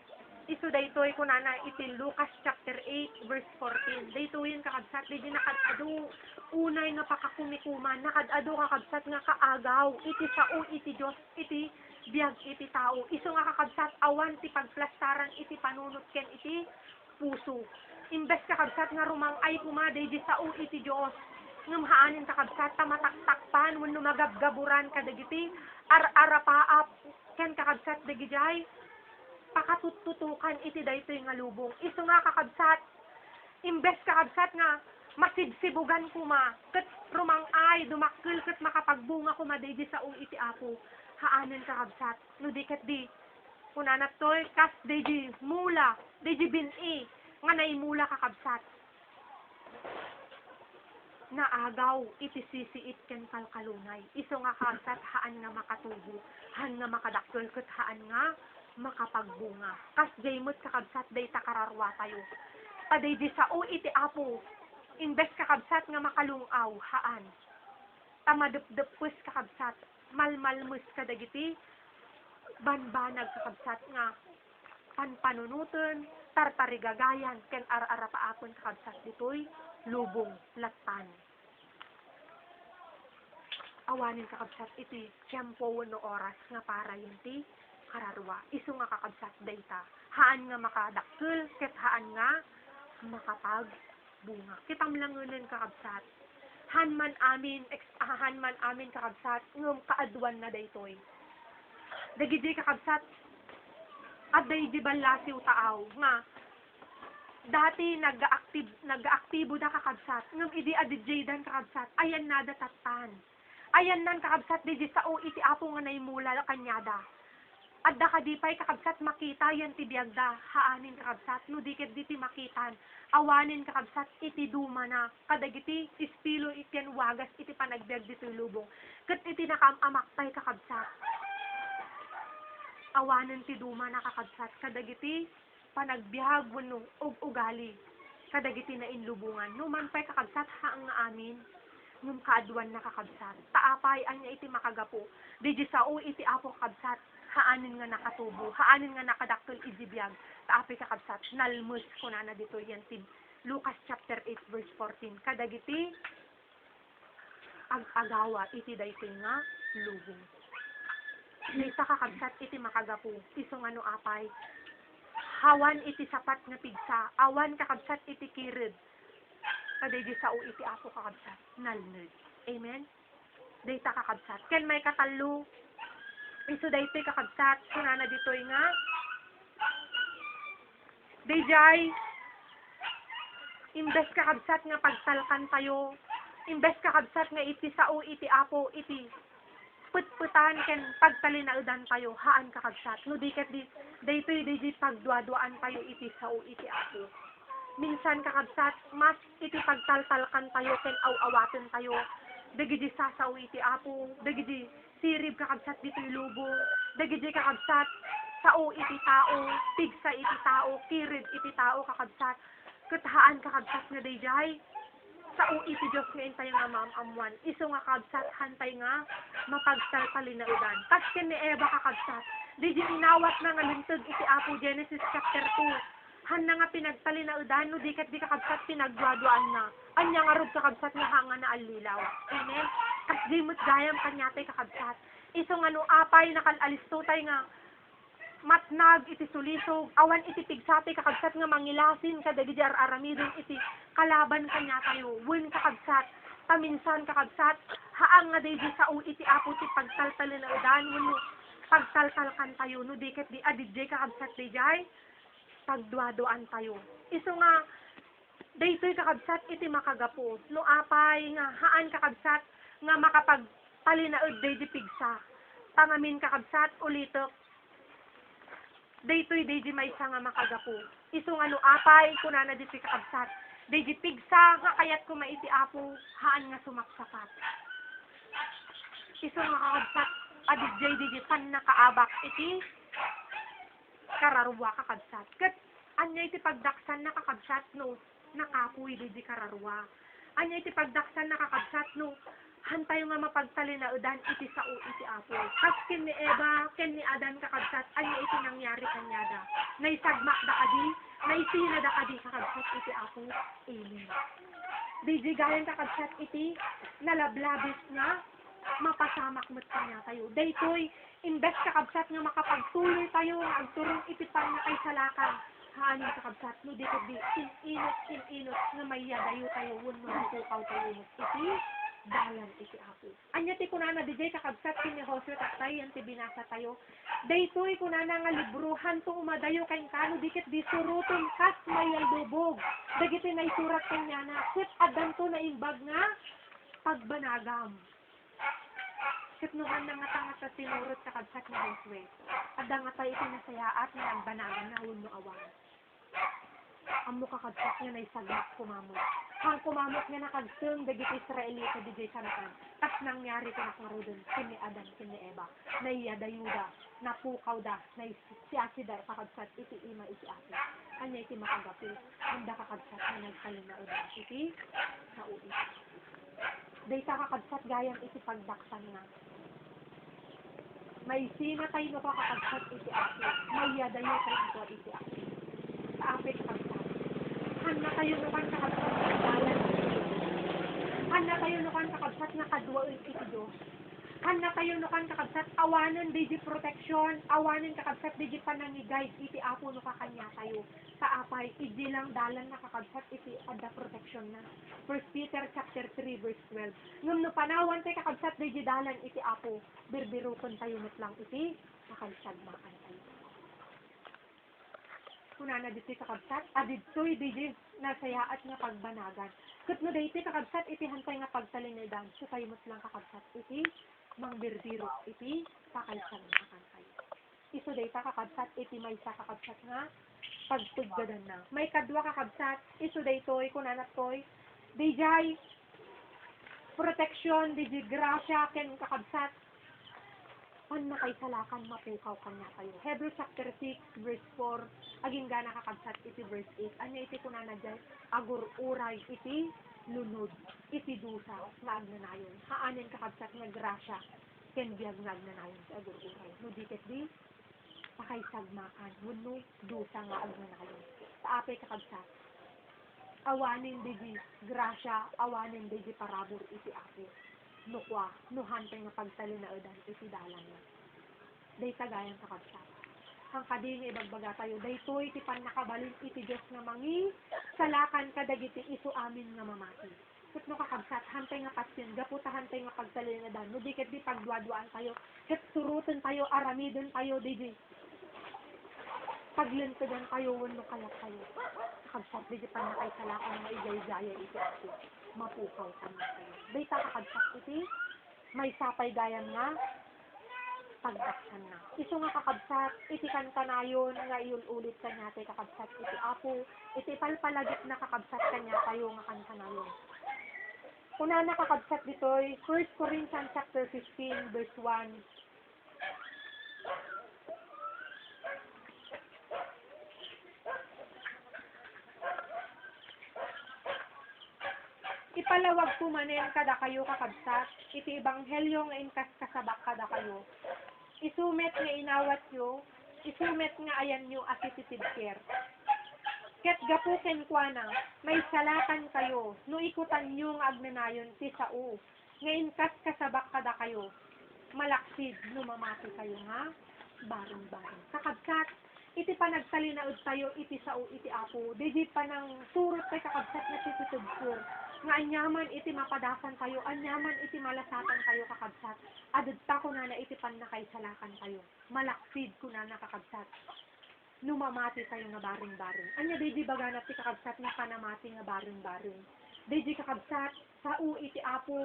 iso daytoy kunana iti Lucas chapter 8 verse 14. Daytoy kakabsat di nakadado unay nga pakakumikuman, nakadado kakabsat nga kaagaw iti sao iti Dios iti biag iti tao. Iso nga kakabsat awan ti pagplastaran iti panunot ken iti puso. Imbes kakabsat nga rumangay pumaday di sao iti Dios. Ngem haanin kakabsat ta mataktakpan wenno magabgaburan kadagiti ar-arapaap ken kakabsat dagijay pakatututukan iti daytoy nga lubong. Iso nga kakabsat, imbes kakabsat nga masibsibugan kuma, ket rumangay, dumakkel ket makapagbunga kuma daydi sao iti Apo. Haanen kakabsat, no diket di, kunanat toy, kas daydi mula, daydi bini, nga naimula kakabsat. Naagaw, iti sisiit ken kalkalunay. Iso nga kakabsat, haan nga makatubo, haan nga makadakkel ket haan nga makapagbunga. Kas jaymot kakabsat day takararwa tayo. Paday di sao iti Apo. Imbes kakabsat nga makalungaw, haan. Tamadupdupus kakabsat. Malmalmus kadagiti. Banbanag kakabsat nga. Panpanunutan, tartarigagayan, ken ar-arapaapon kakabsat ditoy, lubong, latan. Awanin kakabsat iti tiyempo wenno oras nga para yunti kararwa. Iso nga kakabsat dayta. Haan nga makadakkel, ket haan nga makapagbunga. Kitam langunin kakabsat. Han man amin kakabsat, ngum kaadwan na daytoy. Dagiti kakabsat, aday di balasiw taaw, nga, dati nag-aaktibo da kakabsat, ngum idi adidjaydan kakabsat, ayan na datatan. Ayan nan kakabsat, di sao iti Apo nga naimula kanyada. Adda kadipay kakabsat makita yan ti biagda, haanin kakabsat, no dikit diti makitan, awanin kakabsat iti duma na, kadagiti ispilo itian wagas iti panagbiag dito lubong, ket iti nakamaktay kakabsat. Awanin ti duma na kakabsat, kadagiti panagbiag wenno og ugali, kadagiti na inlubungan, no man pay kakabsat haang nga amin, ngum kaadwan na kakabsat, taapay anya iti makagapo, di sao iti Apo kakabsat, haanin nga nakatubo, haanin nga nakadakkel ijibiyag, taapi kakabsat, nalmus kunana dito yan ti Lucas chapter 8 verse 14, kadagiti ag-agawa iti daytoy nga lubong. Dayta kakabsat iti makagapu, iso nga no apay, hawan iti sapat nga pigsa, awan kakabsat iti kirid, kaday di sao iti apo kakabsat, nalned. Amen? Dayta kakabsat. Ken may katalo, iso daytoy kakabsat, kunana ditoy nga, dayjay, imbes kakabsat nga pagtalkan tayo, imbes kakabsat nga iti sao iti apo, iti putputan ken pagtalinaudan tayo, haan kakabsat. No diket di daytoy di pagduaduan tayo iti sao iti apo. Minsan kakabsat, mas iti pagtaltalkan tayo ken awawaten tayo. Dagiti sasao iti apo, dagiti sirib kakabsat ditoy lubong, dagiti kakabsat sao iti tao, pigsa iti tao, kirid iti tao kakabsat. Katahaan kakabsat nga dayjay, sao iti Diyos nga intay nga mamamuan. Iso nga kakabsat, hantay nga mapagtalpalinaudan. Kas ken ni Eva kakabsat, di inawat na nga lintag iti Apo Genesis chapter 2. Han na nga pinagtalinaudan, no dikat di kakabsat pinagduaduan na. Anya nga rod kakabsat nga hanga na alilaw. Amen? Kas di mo't gayam kanyatay kakabsat. Iso nga no apay nakalalisto tay nga matnag iti sulisog, awan iti pigsati kakabsat nga mangilasin kadagiti aramidon iti kalaban kanya tayo, wen kakabsat, taminsan kakabsat, haang nga daydi sao iti apo ti pagtaltalinaudan, wen pagtaltalkan tayo, no diket di adidjay kakabsat dayjay, pagduaduan tayo. Iso nga, daytoy kakabsat iti makagapo, no apay nga haan kakabsat nga makapagtalinaud daydi pigsa, tangamin kakabsat ulitok, daytoy daydi maysa nga makagapo. Iso nga no apay kunana diti kakabsat. Daydi pigsa nga kayat ko maiti apo haan nga sumaksapat. Iso nga kakabsat adidjay daydi pan nakaabak iti kararwa kakabsat. Ket anya iti pagdaksan na kakabsat no nakapuy daydi kararwa. Anya iti pagdaksan na kakabsat no hantay nga mapagtalinaudan iti sao iti apo. Kas ken ni Eva, ken ni Adan kakabsat, anya iti nangyari kanyada. Naisagmak da kadi, naisina da kadi kakabsat iti apo. Amen. Di gayan kakabsat iti nalablabis nga mapasamak mo't kanya tayo. Daytoy, imbes kakabsat nga makapagtuloy tayo nga agturong iti pan na kay salakan. Haanin kakabsat, no di inot nga mayadayo tayo, wano tukaw tayo iti dalan iti apo. Anya ti kunana dijay kakabsat kini Josue taktay yan ti binasa tayo. Daytoy kunana nga libruhan to umadayo kay kano dikit di suruton kas mayal dubog. Dagiti na isurat kanya na ket adan to na imbag nga pagbanagam. Ket nuhan na nga tanga sa sinurot kakabsat ni Josue. Adda nga tayo iti nasayaat nga nagbanagan na wenno awan. Amo kakabsat nga naisagak kumamot. Ang kumamot nga nakagsun dagiti Israelita dijay sanakan. Tas nangyari ko nakarudon kini Adan kini Eva. Naiyadayuda, napukaw da, naisiasida kakabsat iti ima iti apo. Kanya iti makagapil. Handa kakabsat nga nagkalinaudan iti naui. Dayta kakabsat gayam iti pagdaksan nga. May sina tayo no kakabsat iti apo. Naiyadayo tayo iti apo. Sa ape kakabsat. Handa kayo nukan kakabsat nga dalan. Handa kayo nukan kakabsat nga kadwaon iti Diyos. Handa kayo nukan kakabsat awanen di protection, awanen kakabsat di panangigay iti apo no kakanya tayo. Sa apay, iji lang dalan na kakabsat iti adda protection na. 1 Peter chapter 3 verse 12. Ngam no panawan tayo kakabsat di dalan iti apo, birbirukon tayo metlang iti makansagmakan tayo. Kunana diti kakabsat, adidtoy di nasayaat nga pagbanagan. Ket no daytoy kakabsat iti hantay nga pagtalinadan, so tayo metlang kakabsat iti mangbirbiro iti pakalsagmakan tayo. Iso dayta kakabsat iti maysa kakabsat nga pagtuggadan na. May kadwa kakabsat, iso daytoy kunana toy, dijay protection, dijay grasya ken kakabsat pan na kay salakan mapukaw kanya tayo. Hebrews chapter 6 verse 4 aging gana kakabsat iti verse 8. Anya iti kunana jay agur uray iti lunod iti dusa nga agnanayon. Haanen kakabsat nga grasya ken biag nga agnanayon ti agur uray. No diket di pakaysagmakan wenno dusa nga agnanayon. Sa apay kakabsat awanin di grasya, awanin di parabor iti apo. nukwa, nuhantay nga pagtalinaudan, iti dalan na. Day tagayan kakabsat. Ang kading ibagbaga tayo, daytoy iti pan nakabalin iti Diyos nga mangi, salakan kadagiti isu amin nga mamati. Ket no kakabsat, hantay nga pasyon, gaputa hantay nga pagtalinaudan, no di ket di pagduaduan tayo, ket surutan tayo, aramidon tayo, di paglintagan tayo, wano kalat tayo. Kakabsat, di pan nakaisalakan nga igay-gaya iti ako. Mapukaw ka na tayo. Day kakabsat iti, may sapay gayan nga, pagdaksan na. Iso nga kakabsat, iti kan kanayon, nga iyon ulit kanya, iti kakabsat, iti apo, iti palpalagit na kakabsat kanya, tayo nga kan kanayon. Una na kakabsat ditoy, 1 Corinthians chapter 15, verse 1. Ipalawag po manen kada kayo kakabsat, iti ebanghelyo nga inkas kasabak kada kayo. Isumet nga inawat nyo, isumet nga ayan nyo as iti care. Ket gapuken kwa na, may salakan kayo, no ikutan nyo nga agnanayon ti sao, nga inkas kasabak kada kayo. Malaksid no mamati kayo nga, bareng-bareng. Kakabsat, iti panagsalinaod tayo, iti sao, iti apo, di pa nang surot kay kakabsat na titutubsur. Nga anyaman iti mapadasan kayo, anyaman iti malasatan kayo kakabsat. Adadta ko na iti pan na kay salakan kayo. Malaksid ko na kakabsat. Numamati kayo nga baring-baring. Anya di baganat ti kakabsat nga panamati nga baring-baring. Di kakabsat, sao iti apo,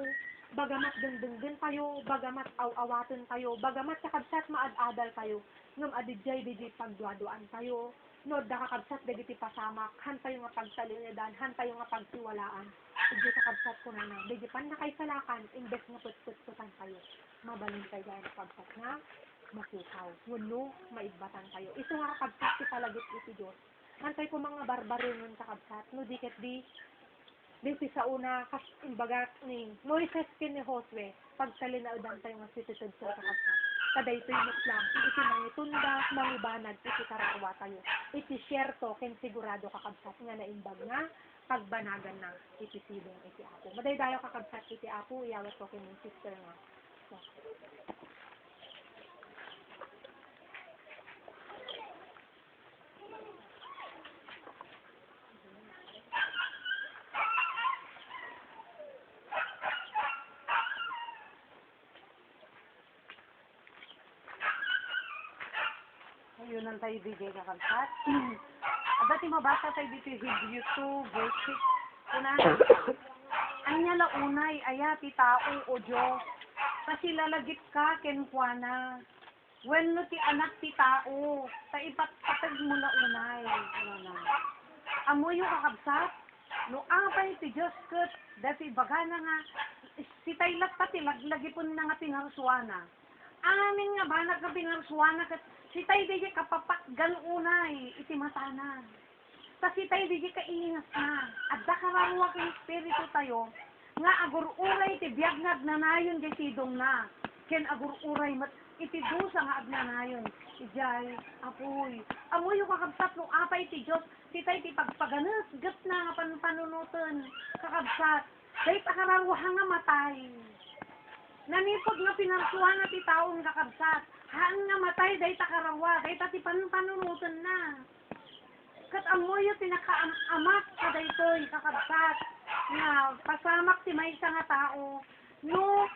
bagamat dengdengden kayo, bagamat aw-awaten kayo, bagamat kakabsat maad-adal kayo, ngam adidjay di pagduaduan kayo, no da kakabsat dagiti pasamak, hantayo nga pagsalinadan, hantayo nga pagsiwalaan. Hindi kakabsat ko na di pan nakaisalakan, imbes nga put-put-putan kayo. Mabalin kayo dahil kakabsat nga, masukaw. Wano, maigbatan kayo. Ito nga kakabsat, ti palagit iti Diyos. Hantay ko mga barbaro nun kakabsat, no diket di sa una, imbaga ni Moises kin ni Josue, pagsalinaudan tayo nga sititid sa kakabsat. Kaday ito'y lang, iti mangitunda, mangibanad, iti karakwa tayo. Iti syerto, ken sigurado kakabsat nga naimbag nga, pagbanagan na, iti sidong, iti apo. Madaydayo kakabsat, iti apo, iyawat ko kin yung sister nga. So, yun ang tayo bigay kakabsat. Dati mabasa tayo dito Hebrews 2, verse 6. Una, anya la unay, aya ti tao o Diyos. Kasi lalagip ka, kenkwana. When no ti anak ti tao, ta ipatpatag mo na unay. Amo yung kakabsat, no apay ti Diyos kat, dati baga na nga, si taylat pati laglagipon na nga pingarsuana. Amin nga ba nagkapingarsuana kat, si tayo di kapapakgan unay, iti matanan. Ta si tayo di kaingas na. At dakarawa kay espiritu tayo, nga agur-uray ti biyag nga agnanayon di sidong na. Ken agur-uray iti dusa nga agnanayon. Ijay, apoy. Amoy yung kakabsat no apay ti Diyos, si tayo ti pagpaganas, gat na nga panunutan. Kakabsat, dahil takarawa nga matay. Nanipod nga pinarsuhan na ti taong kakabsat. Haan nga matay, dahi takarawa, dahi tati panunutan na. Kat amoy yung tinakaamak ka daytoy kakabsat. Nga pasamak ti may nga tao. No,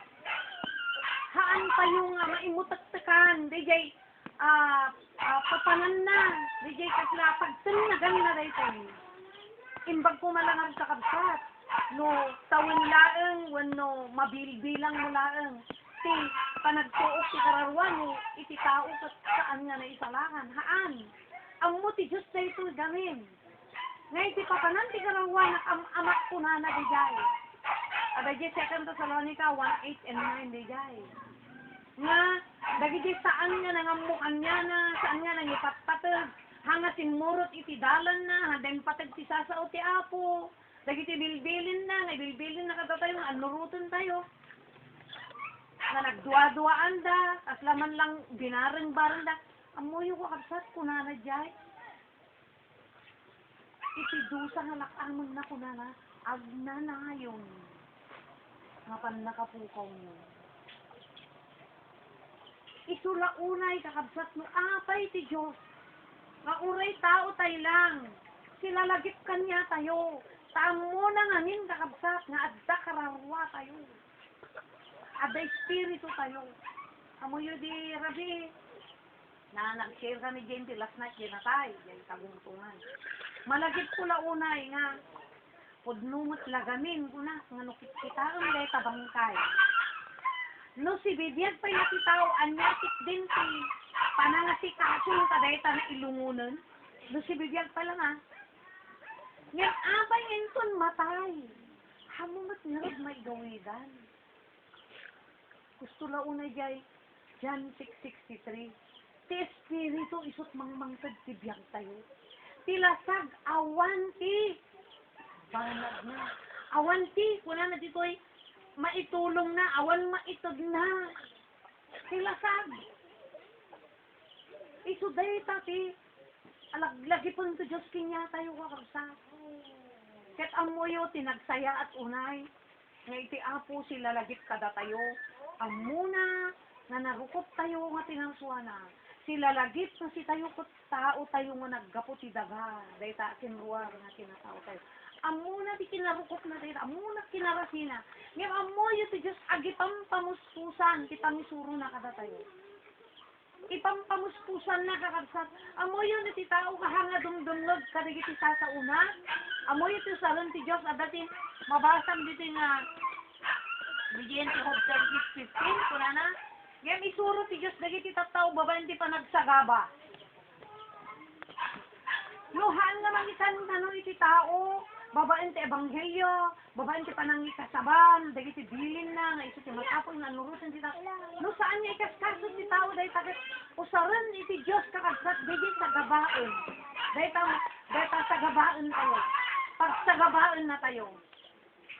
haan pa yung maimutaktakan, dahi papanan na, dahi kasla pagtanagan na daytoy. Imbag ko malangang kakabsat. No, tawin laeng, wano, mabilbilang mo laeng. Ti, panagtuok ti kararwan, no, iti tao saan nga na isalakan. Haan, ang mo ti Diyos na ito gamin. Ngay ti papanan ti kararwan, amak ko na digay. Adagay 2 Thessalonica 1:8 and 9 digay. Nga, dagiti saan nga nangamukan niya na, saan nga nangipatpatag, hanga sinmurot iti dalan na, hadeng patag ti sasao ti apo. Dagiti bilbilin na, bilbilin na kada tayo, anurutan tayo. Na nagdua-duaan da, aslaman lang binarang-barang da. Amoy ko kakabsat, kunana jay. Iti dusa nga lakamang na kunana, agnanayon. nga pan nakapukaw mo. Isula unay kakabsat mo, apay ti Diyos. Nga uray tao tayo lang. Silalagip kanya tayo. Taamo na ngamin kakabsat nga adda kararwa tayo. Adda espiritu tayo. Amo yun di Rabi. Na nag-share ka ni Jane last night ginatay. Yan tagungtungan. Malagip ko la unay nga. Pudnungot lagamin ko na. Nga nukit kita ang leta bangkay. No si Bibiyag pa yung tao anyatik din si panangasi kasun kadayta na ilungunan. No si Bibiyag pa lang ha. Ngayon abay enton matay. Hamumat ngarag may gawidan. Gusto la unay jay John 6:63. Ti espiritu isot mangmangtad ti biyag tayo. Tilasag awanti. Banag na. Awanti. Kuna na dito'y maitulong na, awan maitod na. Sila sag. Isuday tati. Alaglagi po nito Diyos kinya tayo kakabsa. Ket amoyo tinagsaya at unay. Nga iti apo sila lagit kada tayo. Amuna nga narukot tayo nga tinangsuana. Sila lagit na si tayo kot tao tayo nga naggapo ti daga. Day ta kinruar nga tinatao tayo. Amuna di kinarukot na tayo, amuna kinarasina. Ngayon amoyo ti Diyos agipam pamuspusan, ti pangisuro na kada tayo. Ipampamuspusan na kakabsat. Amoyo na ti tao kahanga dumdumlog kadigit ti sa una. Amoyo ti saron ti Diyos adati mabasang dito nga bigyan ti Hope Service 15, kuna na. Ngayon isuro ti Diyos dagiti tattao babaen ti panagsagaba. Luhaan naman isan ano iti tao. Babaen ti ebanghelyo, babaen ti panangikasaban, dagiti bilin na, nga iso ti matapon na nurusan ti tao. No saan niya ikaskaso ti tao, dahi tagat usaran iti Diyos kakabsat, dahi sa gabaen. Dahi sa gabaen tayo. Pag sa gabaen na tayo,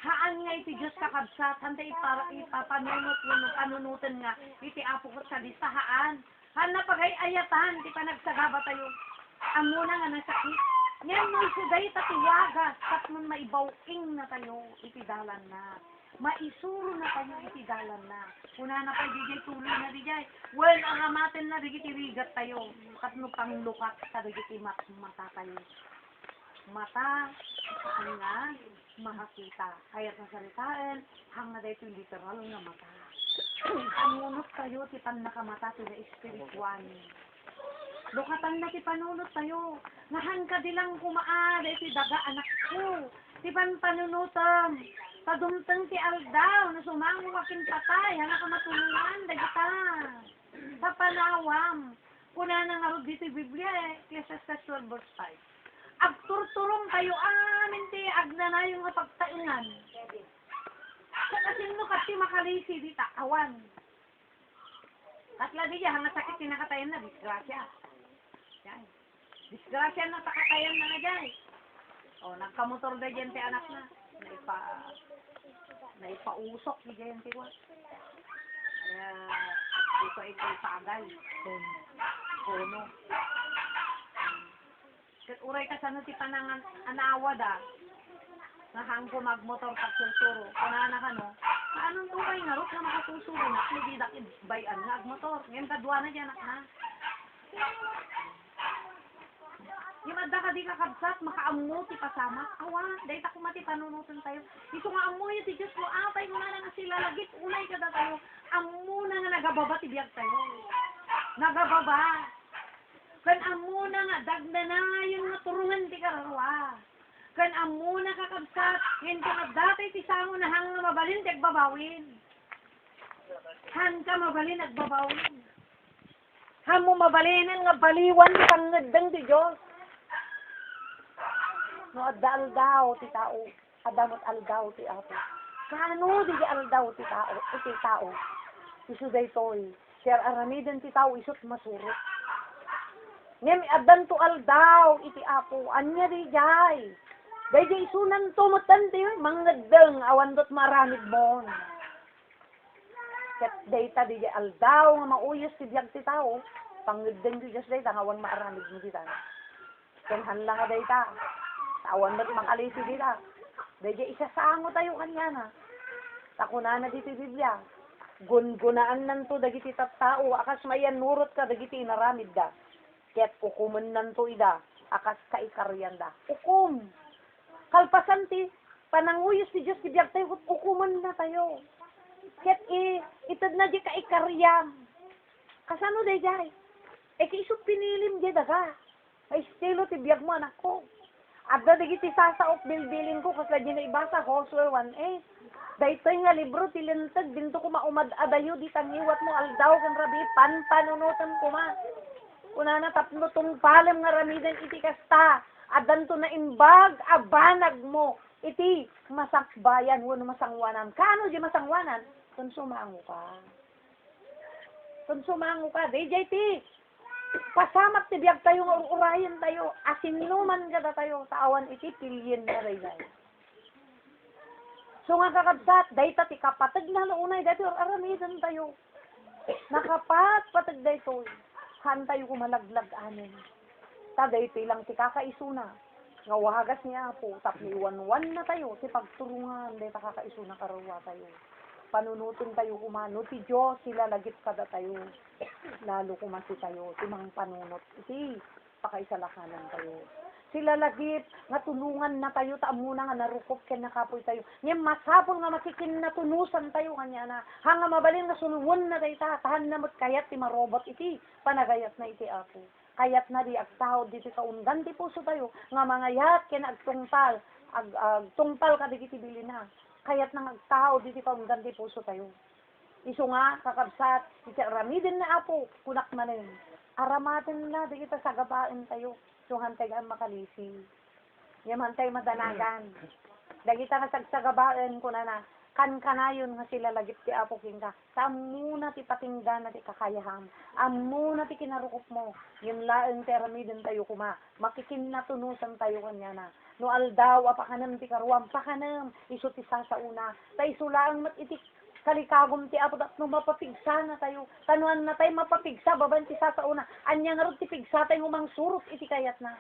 haan nga iti Diyos kakabsat, handa ipapanunot yung panunutan nga, iti apo ko sa disahaan. Haan na pagayayatan, ti panagsagaba tayo. Amo na nga nasakit. Ngayon mo isuday tatiwagas, kat nun maibawking na tayo, itidalan na. Maisuro na tayo, itidalan na. Kuna na pa digay tuloy na digay. Well, ang amatin na digay tirigat tayo. Kat no panglukat sa digay mata tayo. Mata, saan nga, makakita. Kaya sa salitaan, hanga dito yung literal na mata. Ang unot tayo, tipan nakamata, tila espiritual. Lukatan na ti panunot tayo. Ngahan ka dilang kumaada iti daga anak ko. Ti panunutam. Padumtang ti aldaw na sumango aking patay. Hana ka matulungan dagita. Sa panawam. Kuna na nga rin dito Biblia Ecclesiastes 12 verse 5. Agturturong tayo amin ti agnanay nga pagtaingan. Sa kasin mo kasi makalisi di takawan. Katla di hanga sakit tinakatayan na disgrasya. Yan. Disgrasya na takatayan na nga dyan. O, nagkamotor na dyan ti anak na. Naipausok ni dyan ti wa. Kaya, ito pagal. Kono. Kat uray ka sana ti panangan anawa da. Nahang ko magmotor pagsusuro. Kunana ka no. Anong tuway nga ro na makasusuro na. Hindi dakid bayan nga agmotor. Ngayon kadwa na dyan na. Yung adda ka di kakabsat, makaamu ti pasama. Awa, dahil ako mati panunutan tayo. Ito nga amu yun ti Diyos mo, apay mo na nga sila lagit. Unay ka da tayo. Amu na nga nagababa ti biyag tayo. Nagababa. Kan amu na nga, dagda na yung naturungan ti kararwa. Kan amu na kakabsat, yun kung agdatay ti sango na hang mabalin, ti agbabawin. Han ka mabalin, agbabawin. Han mo mabalinin nga baliwan pangadang ti Diyos. No, adda aldaw ti tao. Adamot aldaw ti apo. Kano di aldaw ti tao? Ti tao. Isu daytoy. Kaya aramiden ti tao isot masurot. Ngem addan to aldaw iti apo. Anya di jay. Day di isunan to mutan ti mangadeng awandot maramid mon. Ket dayta di aldaw nga mauyos ti biag ti tao. Pangadeng di Diyos dayta nga awan maaramid mo ti tao. Ken hanla nga dayta. Awan ba't makalisi kita? Dahil isasango tayo kanya na. Takuna na dito Biblia. Gungunaan nanto dagiti tattao, akas mayan nurot ka dagiti inaramid da. Ket ukuman nanto ida, akas kaikaryan da. Ukum. Kalpasan ti pananguyos ti Diyos ti biyag tayo, ukuman na tayo. Ket itad na di kaikaryan. Kasano day jay? Kaisot pinilim di daga. Ay estilo ti biyag mo anak ko. Abda dagiti sasaok bilbilin ko kasla di na ibasa Joshua 1:8. Daytoy nga libro ti lintag binto ko maumad adayo di tangiwat mo aldaw kan rabi panunutan ko ma. Una na tapno tong palam nga ramidan iti kasta. Adan to na imbag abanag mo iti masakbayan wano masangwanan. Kano di masangwanan? Konsumango ka. Konsumango ka. Dayjay ti pasamak ti biyag tayo nga urayan tayo. Asinuman kada tayo sa awan iti pilyen na dayjay. So nga kakabsat, dayta ti kapatag na launay dati aramidan tayo. Nakapatpatag dayto. Han tayo kumalaglag anin. Ta dayto lang ti kakaisuna. Nga wahagas niya po, tapni iwan-wan na tayo, ti pagtulungan, dayta kakaisuna karawa tayo. Panunutin tayo kumano, ti Diyos, sila lagit kada tayo. Lalo kumasi tayo, ti mang panunot, iti pakaisalakanan tayo. Sila lagit, nga tulungan na tayo, taamuna nga narukop, ken nakapoy tayo. Ngayon masapon nga makikin na tunusan tayo, kanya na, hanga mabalin nga sulungon na tayo, tahan na mo't kayat ti marobot, iti panagayat na iti ako. Kayat na di agtahod, di ti kaundan, ti puso tayo, nga mga yat, ken agtungpal, agtungpal ka di kiti bilina. Kayat nang agtahod, di ti kaundan, ti puso tayo. Iso nga, kakabsat, iti aramidin na apo, kunak manin. Aramatin na, di kita sagabain tayo. So, hantay ang makalisi. Yung hantay madanagan. Dagita nga sagsagabaan ko na kan-kanayon nga sila lagit ti apo king ka. Muna ti patinggan na ti kakayaham. Muna ti kinarukop mo. Yung laeng teramidin tayo kuma. Makikinatunusan tayo kanya na. No aldaw, apakanam ti karuam, pakanam. Iso ti sasauna. Ta isulaang mat itik. Kalikagom ti apo no mapapigsa na tayo. Tanuan na tayo mapapigsa, baban ti sasauna. Anya nga rin ti pigsa tayo umang surot iti kayat na.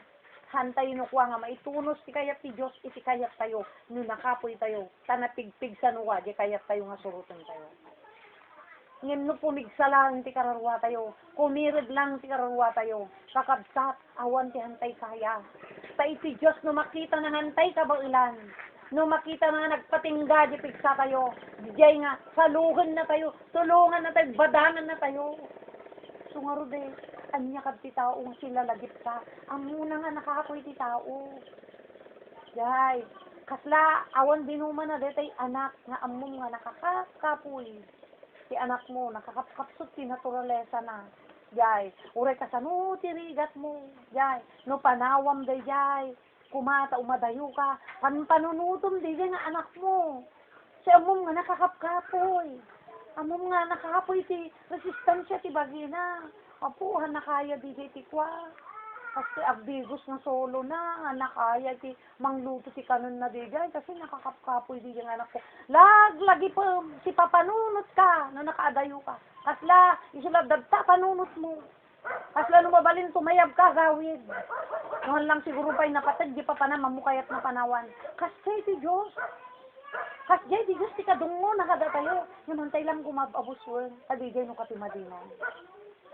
Hantay no kuha nga maitunos ti kayat ti Diyos iti kayat tayo. No nakapoy tayo. Tanapigpigsa no wa, di kayat tayo nga surutan tayo. Ngayon no pumigsa lang ti kararwa tayo. Kumirid lang ti kararwa tayo. Kakabsat, awan ti hantay kaya. Ta iti Diyos no makita na hantay kabailan. No makita nga nagpatingga, di pigsa tayo. Dijay nga, saluhan na tayo, tulungan na tayo, badangan na tayo. Sungaro de, anya kad ti tao sila lagip ka. Amuna nga nakakoy ti tao. Jay, kasla, awan binuman na detay anak, nga among nga nakakakapoy. Ti anak mo, nakakapkapsot ti naturalesa na. Jay, uray kasano ti rigat mo. Jay, no panawam day jay. Kumata, umadayo ka, panunutom di nga anak mo. Si amom nga nakakapkapoy. Amom nga nakakapoy ti resistansya ti bagina. Apuhan nakaya di ti kwa. Kasi abdigos na solo na, nga nakaya ti mangluto ti kanon na di kasi nakakapkapoy di nga anak ko. Lagi pa, si papanunot ka, na nakaadayo ka. Kasla, isulabdab ta, panunot mo. Kasla mabalin tumayab ka, gawid. Noon lang siguro pa'y napatag, di pa na mamukayat na panawan. Kasjay ti Diyos. Kasjay ti Diyos, ti kadungo, nakada tayo. Yung hantay lang gumababuswan, kadigay no katimadinan.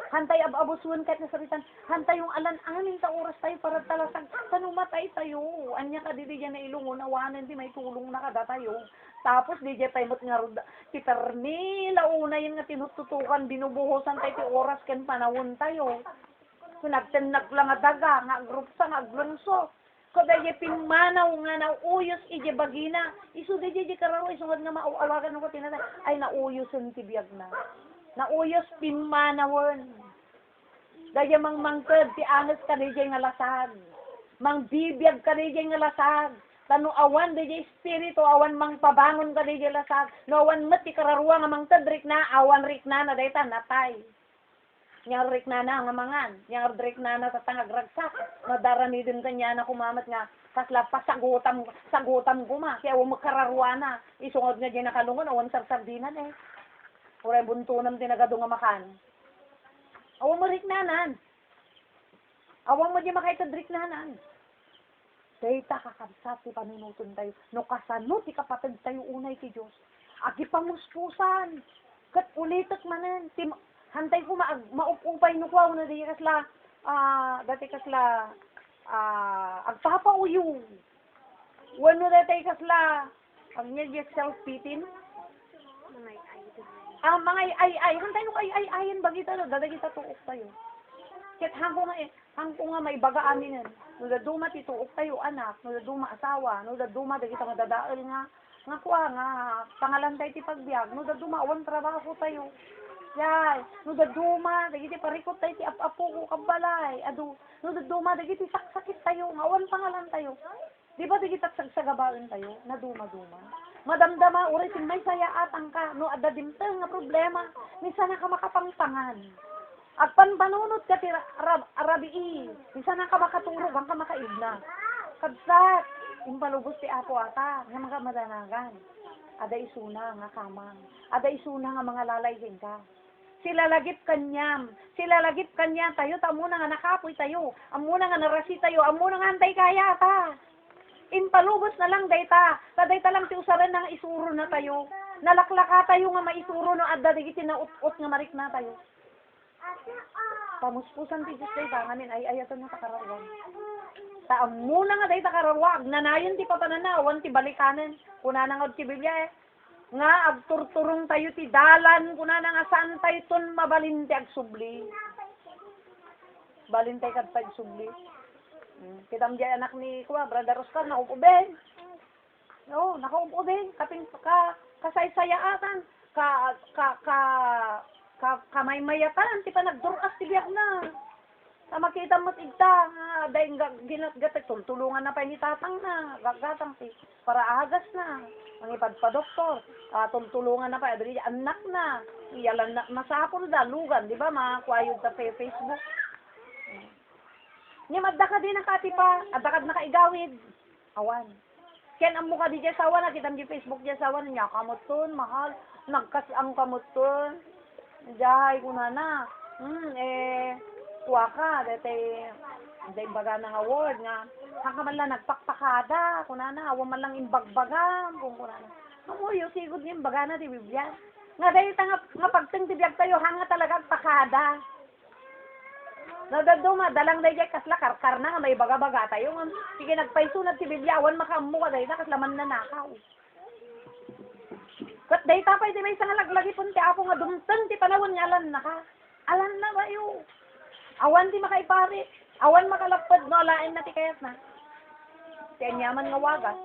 Hantay ababuswan kahit nasaritan, hantay yung alan-anin ta oras tayo para talasag, tanumatay tayo. Anya ka di na ilungon, awanan di may tulong na kada tayo. Tapos di tayo mot nga rin, ti perni, launa yun nga tinututukan, binubuhosan tayo ti oras ken panawon tayo. Nagtenak lang nga daga, nga group sa nga glunso. Kada di pinmanaw nga nauyos ije bagina. Isu di kararo, isungad nga mauawagan ko tinatay. Ay nauyos yung tibiyag na. Nauyos pinmanawon. Daya mang mangkad, ti angas ka di nga lasag. Mang bibiyag ka di nga lasag. Tano awan di espiritu, awan mang pabangon ka di lasag. No awan mat ti kararuwa nga mangkad, rik na, awan rik na dayta natay. Yang rik na nga mangan, yang rik na sa tangag ragsak, nadarani din kanya na kumamat nga, kasla pa sagutam kuma, kaya huwag magkararwa na, isungod nga dyan nakalungon, awan sarsardinan eh. Uray buntunan tinagado nga makan. Awan mo rik nanan. Awan mo dyan makaitad rik nanan. Dayta kakabsat ti panunuton tayo, no kasano ti kapatid tayo unay ti Diyos. agi pamuspusan. Kat ulitot manen. Hantay ko maupupay no ko na di kasla, dati kasla, agpapauyo. Wano dati kasla, ang niya self-pitin. Ang mga ay, hantay no ay-ayan bagita no, dadagita tuok tayo. Kat hangko nga may baga amin yan. No daduma ti tuok tayo anak, no daduma asawa, no daduma dagita madadaal nga kuha nga pangalan tayo ti pagbiag, no daduma awan trabaho tayo. Yay, no daduma dagiti parikot tayo ti apo ko kabalay, adu, no daduma dagiti saksakit tayo, nga awan pangalan tayo. Di ba dagiti sagsagabaen tayo, na duma-duma. Madamdama, uri sin may sayaatan ka, no adadimteng nga problema, minsan na ka makapangpangan. At panpanunod ka ti rabii, minsan na ka makaturog, ang ka makaigna. Kadsat, impalubos ti apo ata, nga mga madanagan. Ada isuna nga kamang, ada isuna nga mga lalayhin ka. Silalagip kanyam tayo, tamuna nga nakapoy tayo, amuna nga narasi tayo, amuna nga antay kaya ta. Impalubos na lang dayta, kadayta lang ti usaran nga isuro na tayo, nalaklaka tayo nga maisuro no adda digiti na ut nga marik na tayo. Pamuspusan ti Diyos dayta, ngamin ay ayaton nga takarawan. Taamuna nga dayta karawag, nanayon ti papananawan ti balikanen, kuna na nga ti Biblia nga agturturong tayo ti dalan, kuna na nga saan tayo ton mabalinte ag subli. Balintay kad pag subli. Kitam di anak ni kuwa, Brother Oscar, nakaupo ben. No, nakaupo ben. Kaping kasaysayaatan, kamaymayatan, ti pa nagduras ti biyak na. Makita mo't igta, dahil ginatgatag, tulungan na pa ni tatang na, gagatang ti, para agas na, ang ipadpa-doktor, tulungan na pa, adali anak na, iyalan na, masapol da, lugan, di ba, makakwayod sa Facebook. Niya, madda ka din ang katipa, adakad na kaigawid, awan. Ken ang mukha di sawa na, kitang di Facebook di sawa na, niya, kamuton, mahal, nagkasang kamuton, jahay ko na, kuha ka, dati baga ng award nga, hangka man lang nagpakpakada, kunana, awa man lang imbagbagam, kung kunana. Mamuyo, sigod yung baga na, di Biblia. Nga dahil nga pagtang tibiyag tayo, hanga talaga pakada. Nadaduma, dalang dahil kasla, karkar na nga, may baga-baga tayo. Sige, nagpaisunod si Biblia, awan makamuka dahil na, kaslaman na nakaw. Kat dahil tapay, di may isang laglagi pun, ti apo nga dumtang, ti panawon nga alan na ka. Alan na ba yun? Awan di makaipari. Awan makalapad, no, lain na ti kayat na. Ti anyaman nga wagas.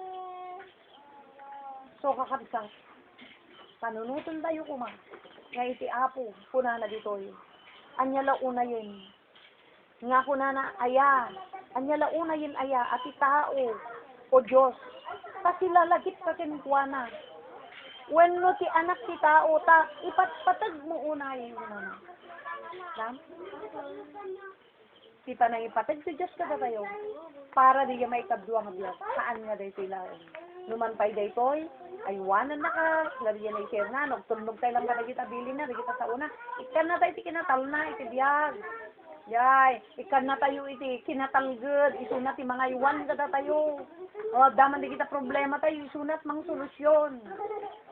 So, kakabsas. Panunuton tayo kuma. Nga iti apo, kuna na dito yun. Anyala una yun. Nga kuna na aya. Anyala una yun aya. Ati tao, o Diyos. Kasi lalagip ka kinukuha when no ti anak ti tao, ipatpatag mo una yun na. Lam? Di pa nang ipatag si Diyos ka tayo. Para di may kabduang abiyag. Saan nga dahi sila? Numanpay dahi to'y, aywanan na ka. Lari yan ay share na. Nagtulnog tayo lang ka na kita bilin na. Di kita sa una. Ikan na tayo iti kinatal na. Iti biyag. Yay. Ikan na tayo iti kinatalgad. Isunat ti mga iwan ka tayo. O, daman di kita problema tayo. Isunat mang solusyon.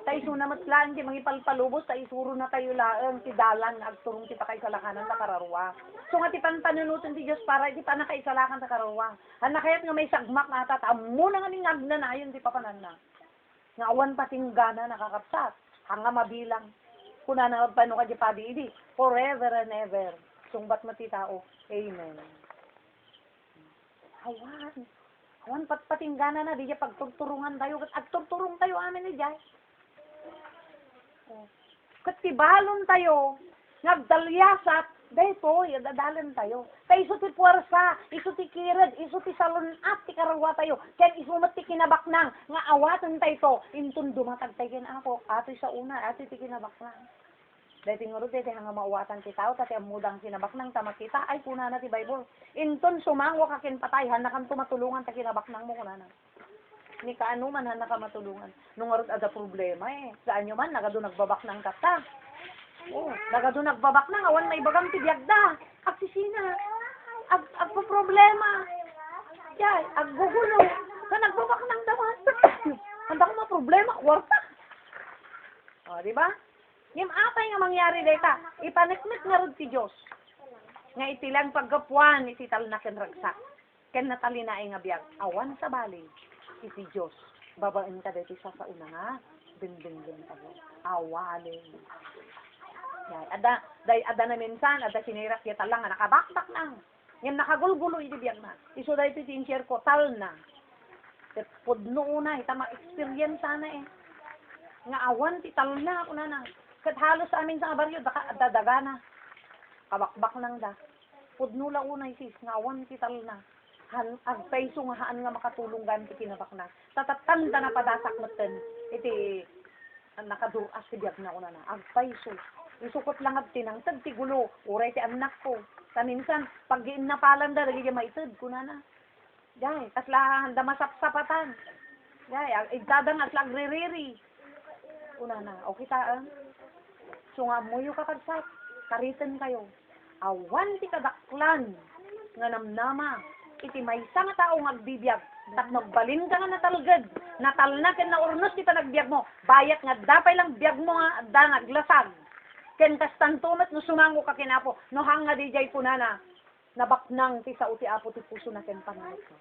Tayo sunamat lang, di mangipalpalubos, tayo isuro na tayo laang, ti dalan, agturong ti pakaisalakan sa kararwa. So nga ti panpanunutin ti Diyos para di pa nakaisalakan sa kararwa. Hanakayat nga may sagmak na tatamo na nga ni ngagna na yun, di pa panan na. Nga awan pating gana nakakapsat, hanga mabilang. Kuna na pano ka di padi, forever and ever. Sungbat mati tao. Amen. Awan pating gana na, di di pagturturungan tayo, agturturong tayo amin ni Diyos. Katibalon tayo, nagdalyasat, dito, yadadalan tayo. Kaya iso ti puwersa, iso ti kirad, iso ti salunat, ti karawa tayo. Kaya isumat ti kinabaknang, nga awatan tayo to, intun dumatag tayo kin ako, ato sa una, ato ti kinabaknang. Dahil tinguro dito, hanga maawatan ti tao, tati amudang kinabaknang tamakita, ay kuna na ti Bible. Intun sumangwa kakin patay, hanakan tumatulungan ta kinabaknang mo kuna na. Ni kaano man na nakamatulungan. Nung arot ada problema Saan nyo man, nagado nagbabak ng kata. Nagado nagbabak ng, awan may bagang tibiyagda. Agsisina. Agpo-problema. Yay, aggugulo. Ka nagbabak ng daman. Handa ko problema, kwarta. O, di ba? Yung apay nga mangyari dayta, ipanitnit nga rod ti Diyos. Nga itilang paggapuan, itital na kenragsak. Ken natalinaay nga biyag, awan sa bali, iti Diyos. Babaen ka dito sa una nga, binding ka mo. Awalin. Yan. Ada na minsan, ada sinirak yata lang, nakabakbak na. Yan nakagulgulo, iti biyag na. Iso dahil iti inshare ko, tal na. Pudno una, ita ma-experience sana eh. Nga awan, tital na ako na. Kat halos sa amin sa baryo, daga na. Kabakbak nang da. Pudno la una isis, nga awan, tital na. Agpaiso nga haan nga makatulong gan ti kinabak na. Tatatanda na padasak natin, iti nakaduras ti biyag na una na. Agpaiso. Isukot lang at tinangtad ti gulo. Uray ti anak ko. Sa minsan, pag napalan da, lagi maitid ko na. Dahil, kasla handa masapsapatan. Dahil, igdadang at lagririri. Una na, o kitaan. So nga, muyo kakagsat. Karitan kayo. Awan ti kadaklan. Nga namnama. Iti may isang taong agbibiyag. Tap magbalin ka nga natalgad. Natalna ken naurnos kita nagbiag mo. Bayat nga dapay lang biag mo nga da naglasag. Ken kastantumet no sumango ka kinapo. No hanga di jay punana. Nabaknang ti sa uti apo ti puso na ken panayot mo.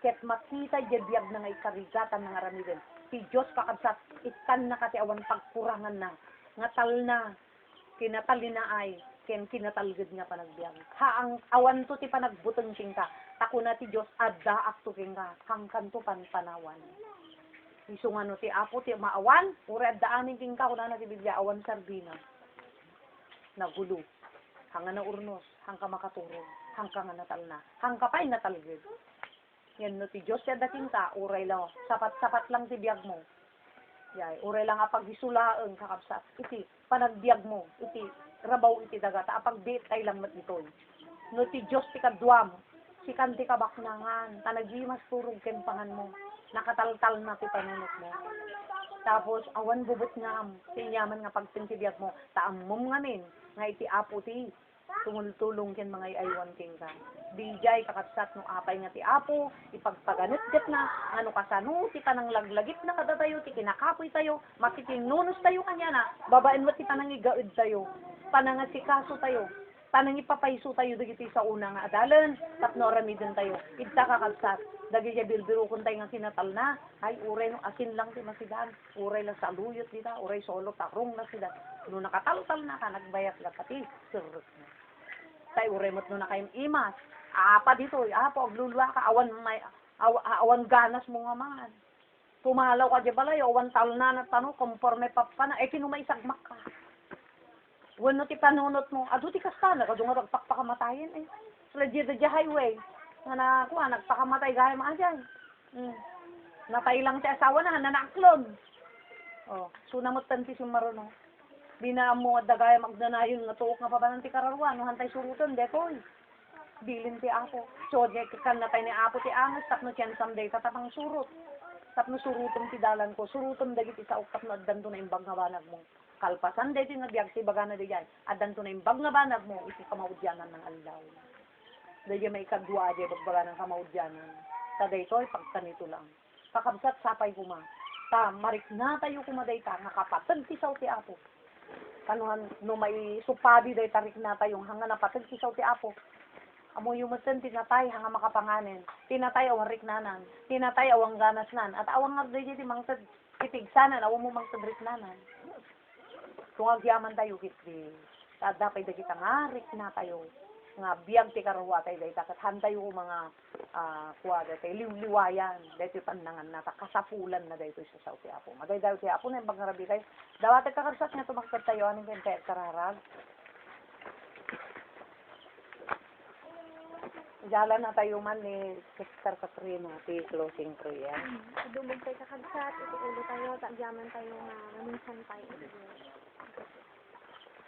Ket makita jay biag na nga ikarigatan nga ramiden. Ti Diyos kakabsat itan na kati awan pagkurangan na. Nga tal na. Kinatalina ay. Ken kinatalgad nga panagbiag. Haang awan to ti panagbutong ka. Tako na ti Diyos adda akto ka. Hangkan to panpanawan. Iso nga no ti apo ti maawan. Ura adda aning king ka. Kuna na ti Biblia awan sardina. Nagulo. Hanga na urnos. Hangka makaturong. Hangka nga natal na. Hangka pa'y natalgad. Yan no ti Diyos ti adda king ka. Uray lang. Sapat-sapat lang ti biag mo. Yay. Uray lang nga pagisulaang kakabsat. Iti panagbiag mo. Iti rabaw iti daga, apagbiit tay lang mat itoy. No ti Diyos ti kadwam, si kanti kabaknangan, tanagyimas turog kenpangan mo, nakataltal na ti panunot mo. Tapos, awan bubot nga am, tinyaman nga pagpintibiyag mo, taamom nga min, nga iti apo ti, tumultulong ken mga iaywan king ka. Dijay kakabsat no apay nga ti apo, ipagpaganit-gat na, ano kasano, ti tanang laglagit na kada tayo, ti kinakapoy tayo, makitinunos tayo kanya na, babaen mo ti tanang igaid tayo, panangasikaso tayo, tanang ipapaiso tayo dagiti sa una nga adalan, tapno ramiden tayo, idta kakabsat, dagiti bilbirukon tayo nga sinatal na, ay uray no asin lang ti masidan, uray lang sa luyot dita, uray solo tarong na sida, no nakataltal na ka, nagbayat la pati, sirot na. Tay uray mo't no nakayong imas, apa dito, apa, aglulwa ka, awan ganas mo nga man. Tumalaw ka di balay, awan talna na tanong, conforme pa na, kinumaisagmak ka. Wano ti panunot mo, ado ti kastana, kado nga nagpakakamatayin eh. Sila di highway, nga na, nagpakamatay gaya mga dyan. Natay lang ti asawa na, nanaklon. Oh, sunamot tanti si Maruno. Di na mo at dagaya magdanayon, natuok nga pa ba ng ti kararuan, no hantay suruton, dekoy. Bilin ti apo. So, di kan natay ni apo ti angas, tapno tiyan someday, tatapang surut. Tapno suruton ti dalan ko, suruton dagiti sa ukap no addan to na imbag nga banag mo. Kalpasan dito nga biyag si bagana di yan. Addan to na imbag nga banag mo, iti kamaudyanan ng alaw. Dahil may ikadwa di bagbaga ng kamaudyanan. Ta dito, pagtanito lang. Pakabsat sapay kuma. Ta, marik na tayo kumaday ta, nakapatag ti saw ti apo. Kanuhan, no may supabi day tarik na tayong hanga napatag ti saw ti apo. Amo yumutan tinatay hanga makapanganen. Tinatay awang riknanan. Tinatay awang ganasnan. At awang nga day di mangtad itigsanan, awang mo mangtad riknanan. Kung agyaman tayo kitli, dapay da kita nga rikna tayo. Nga biyag ti karuwa tayo day takat hantay ko mga kuwada tayo liwliwayan. Dahito pandangan na kasapulan na dahito sa saw ti apo. Maday daw ti apo na yung bagarabi kayo. Dawat kakarsat nga tumaktad tayo aning kaya kararag. Jalan na tayo man ni Sister Katrina, ti closing prayer. Dumog tayo kakagsat, iti ulo tayo, tagyaman tayo nga maminsan tayo.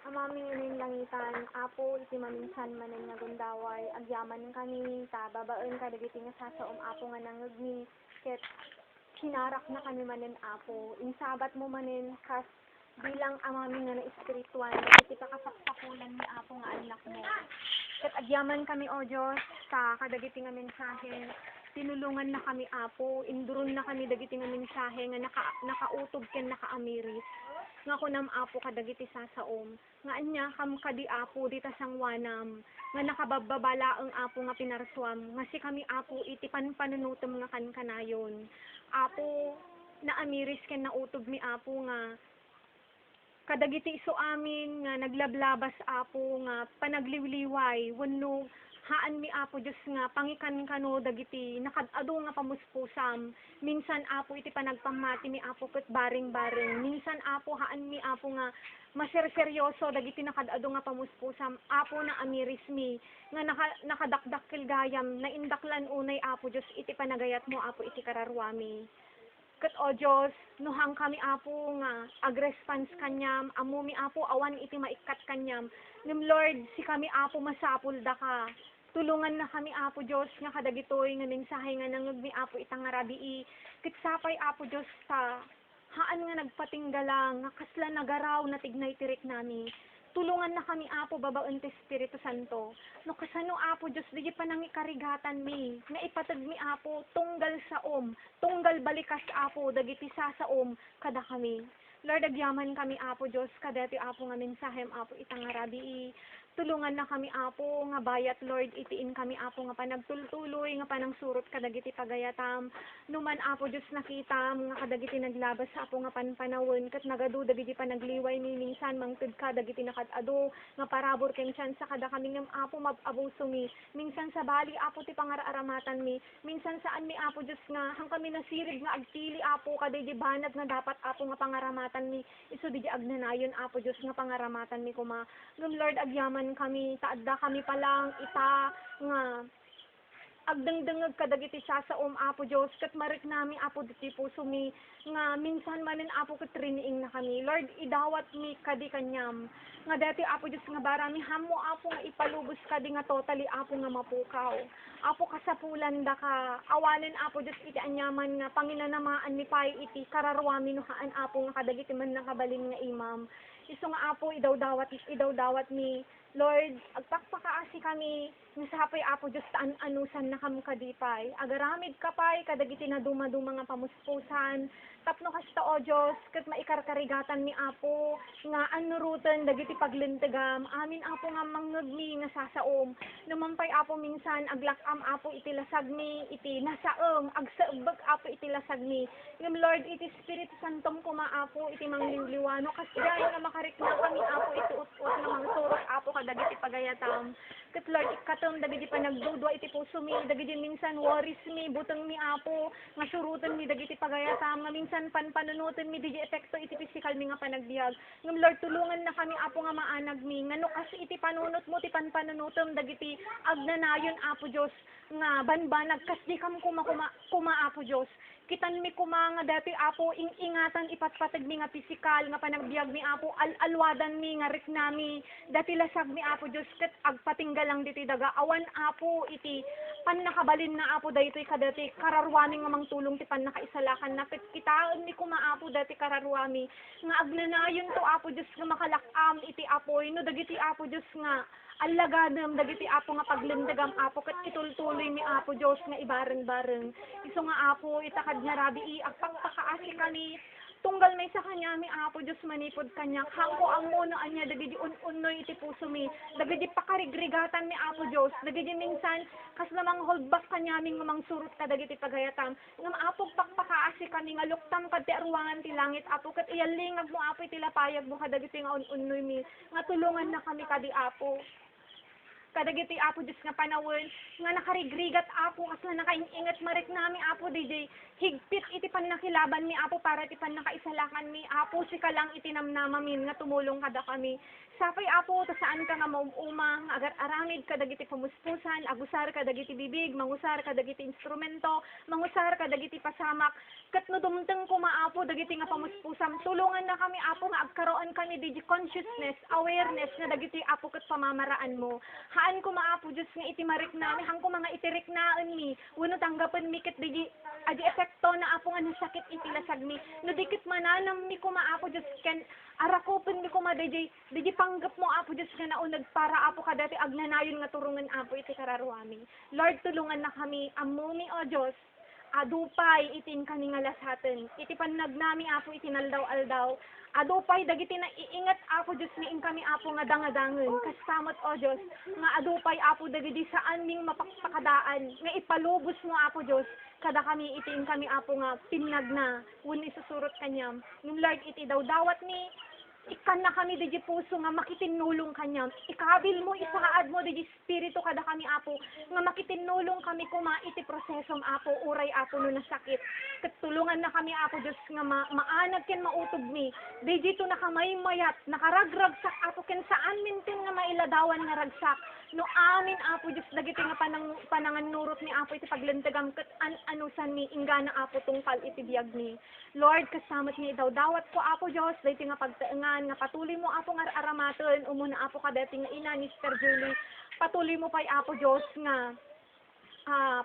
Amami ngayon langitan, apo, iti maminsan manin nga gundaway, agyaman kami, babaen ka, dagiti nga sasaom apo nga nangagni, ket hinarak na kami manin apo, insabat mo manin, kas bilang amami nga na espiritual, iti pakasaksakulan ni apo nga anak mo. Ket agyaman kami, o Diyos, sa kadagiti nga mensahe, tinulungan na kami apo, induron na kami dagiti nga mensahe nga nakautob ken nakaamiris. nga kunam apo kadagiti sasaom, nga anya kam kadi apo dita sangwanam, nga nakababala ang apo nga pinarsuam, nga si kami apo iti panpanunutom nga kankanayon. Apo, na amiris ken nautob mi apo nga, kadagiti iso amin nga naglablabas apo nga panagliwliway, wenno haan mi apo Diyos nga pangikan kano dagiti nakadado nga pamuspusam, minsan apo iti panagpamati mi apo ket baring-baring, minsan apo haan mi apo nga maserseryoso dagiti nakadado nga pamuspusam, apo na amiris mi nga nakadakdakkel gayam na indaklan unay apo Diyos iti panagayat mo apo iti kararwami. Ket o Diyos, nuhang kami apo nga agrespons kanyam, amo mi apo awan iti maikat kanyam, ngem Lord si kami apo masapul da ka. Tulungan na kami apo Diyos nga kadagitoy nga mensahe nga nangag mi apo itang nga rabii, ket sapay apo Diyos ta haan nga nagpatinggalang nga kasla nagaraw na tignay tirik nami. Tulungan na kami apo babaen ti Espiritu Santo. No kasano apo Diyos di panangikarigatan mi nga ipatag mi apo tunggal saom, tunggal balikas apo dagiti sasaom kada kami. Lord, agyaman kami apo Diyos kadati apo nga mensahem apo itang nga rabii. Tulungan na kami apo nga bayat Lord itiin kami apo nga panagtultuloy nga panangsurot kadagiti pagayatam. Numan apo Diyos nakitam nga kadagiti naglabas apo nga panpanawon ket nagadu dagiti panagliway mi minsan mangted ka dagiti nakadado nga parabor ken sa kada kami ngem apo mababuso mi. Minsan sa bali apo ti pangararamatan mi. Minsan saan mi apo Diyos nga hang kami nasirig nga agtili apo kadagiti banat nga dapat apo nga pangaramatan mi. Isu di agnanayon apo Diyos nga pangaramatan mi kuma. Ngem Lord agyaman kami, taadda kami palang ita nga agdengdengeg kadagiti sasaom apo Dios ket marik nami apo diti puso mi nga minsan manen apo ket riniing na kami. Lord, idawat mi kadi kanyam nga dati apo Dios nga barami hamo apo nga ipalubos kadi nga totally apo nga mapukaw. Apo kasapulan da ka awanen apo Dios iti anyaman nga panginanamaan ni pay iti kararwami no haan apo nga kadagiti man nakabalin nga imam. Isu nga apo idawdawat mi Lord, agpakpakaasi kami, nasapay apo Diyos taan anusan na kam kadipay. Agaramid kapay, kadagiti na dumaduma nga pamuspusan. Tapno kasta o Diyos, kat maikarkarigatan ni apo, nga anurutan, dagiti paglintegam. Amin apo nga mangnagmi nga sasaom. Numampay apo minsan, aglakam apo iti lasag mi, iti nasaeng, agsaegbag apo iti lasag mi. Ngem Lord, iti Espiritu Santom kumaapo, iti mangliwliwano, kasgay nga makarikna kami apo iti ut-ut na mangsurot apo kadagiti pagayatam. Ket Lord, ikatom dagiti panagdudwa iti puso mi, dagiti minsan worries mi, buteng mi apo, nga surutan mi dagiti pagayatam, nga minsan panpanunutan mi digi epekto iti physical mi nga panagbiag. Ngem Lord, tulungan na kami apo nga maanag mi, ngano kasi iti panunot mo ti panpanunutom dagiti agnanayon apo Dios nga banbanag kas di kam kuma apo Dios. Kitan mi kuma nga dati apo ingatan ipatpatag mi nga pisikal nga panagbiag mi apo alwadan mi nga riknami dati lasag mi apo Dios ket agpatinggalang diti daga awan apo iti pannakabalin na apo daytoy kadati kararwami nga mangtulong ti pannakaisalakan na ket kitaan mi kuma apo dati kararwami nga agnanayon to apo Dios nga makalakam iti apoy no dagiti apo Dios nga allagadem dagiti apo nga paglindagam apo ket kitultuloy mi apo Dios nga ibareng-bareng. Isu nga apo itakad nga rabii agpakpakaasi kami tunggal may sa kanya mi apo Dios manipod kanya hangko ang mono anya dagiti un-unnoy iti puso mi dagiti pakarigrigatan mi apo Dios dagiti minsan kas lamang hold back kanya mi nga mangsurot ka dagiti pagayatam ngem apo pakpakaasi kami nga luktam kadti arwangan ti langit apo ket iyalingag mo apo iti lapayag mo kadagiti nga un-unnoy mi nga tulungan na kami kadi apo kadagiti apo Diyos nga panawon nga nakarigrigat apo as na nakaingat marik nami apo DJ higpit iti pannakilaban mi apo para iti pannakaisalakan mi apo si kalang itinamnamamin nga tumulong kada kami sapay apo to saan ka nga maumuma agar aramid kadagiti pamuspusan agusar kadagiti bibig mangusar kadagiti instrumento mangusar kadagiti pasamak ket no dumteng kuma apo dagiti nga pamuspusam tulungan na kami apo nga agkaroon kami DJ consciousness awareness nga dagiti apo ket pamamaraan mo haan ko maapo Diyos nga iti marik nami, hang ko mga itirik naan mi, wano tanggapan mi ket adi epekto na apo nga nasakit iti lasag mi, no dikit mananam mi ko maapo Diyos ken arakopin mi ko ma DJ panggap mo apo Diyos nga naunag para apo kadati agnanayon nga turungan apo iti kararwami. Lord, tulungan na kami, amumi o Diyos, adupay itin kani nga lasaten iti pannagnami apo itinaldaw-aldaw adupay dagiti na iingat apo Diyos ni kami apo nga dangadangen kasamot o Diyos nga adupay apo dagiti saan ming mapakadaan nga ipalubos mo apo Diyos kada kami itin kami apo nga pinagna when isusurot kanyam nung Lord iti daw dawat ni ikan na kami di puso nga makitinulong kanyam. Ikabil mo, isaad mo di spirito kada kami apo nga makitinulong kami kuma iti prosesom apo, uray apo no nasakit. Katulungan na kami apo Diyos nga maanag ken mautog mi. Di dito na kamay mayat, nakaragragsak apo ken saan mintin nga mailadawan nga ragsak. No amin apo Diyos dagiti nga panangan nurot ni apo iti paglentegam ket anusan mi ingana apo tungkal iti biag mi. Lord kasamat ni daw dawat ko apo Diyos daytoy nga pagtaengan nga patuloy mo apo nga aramaton umuna apo kadati nga ina ni Sister Julie patuloy mo pay apo Diyos nga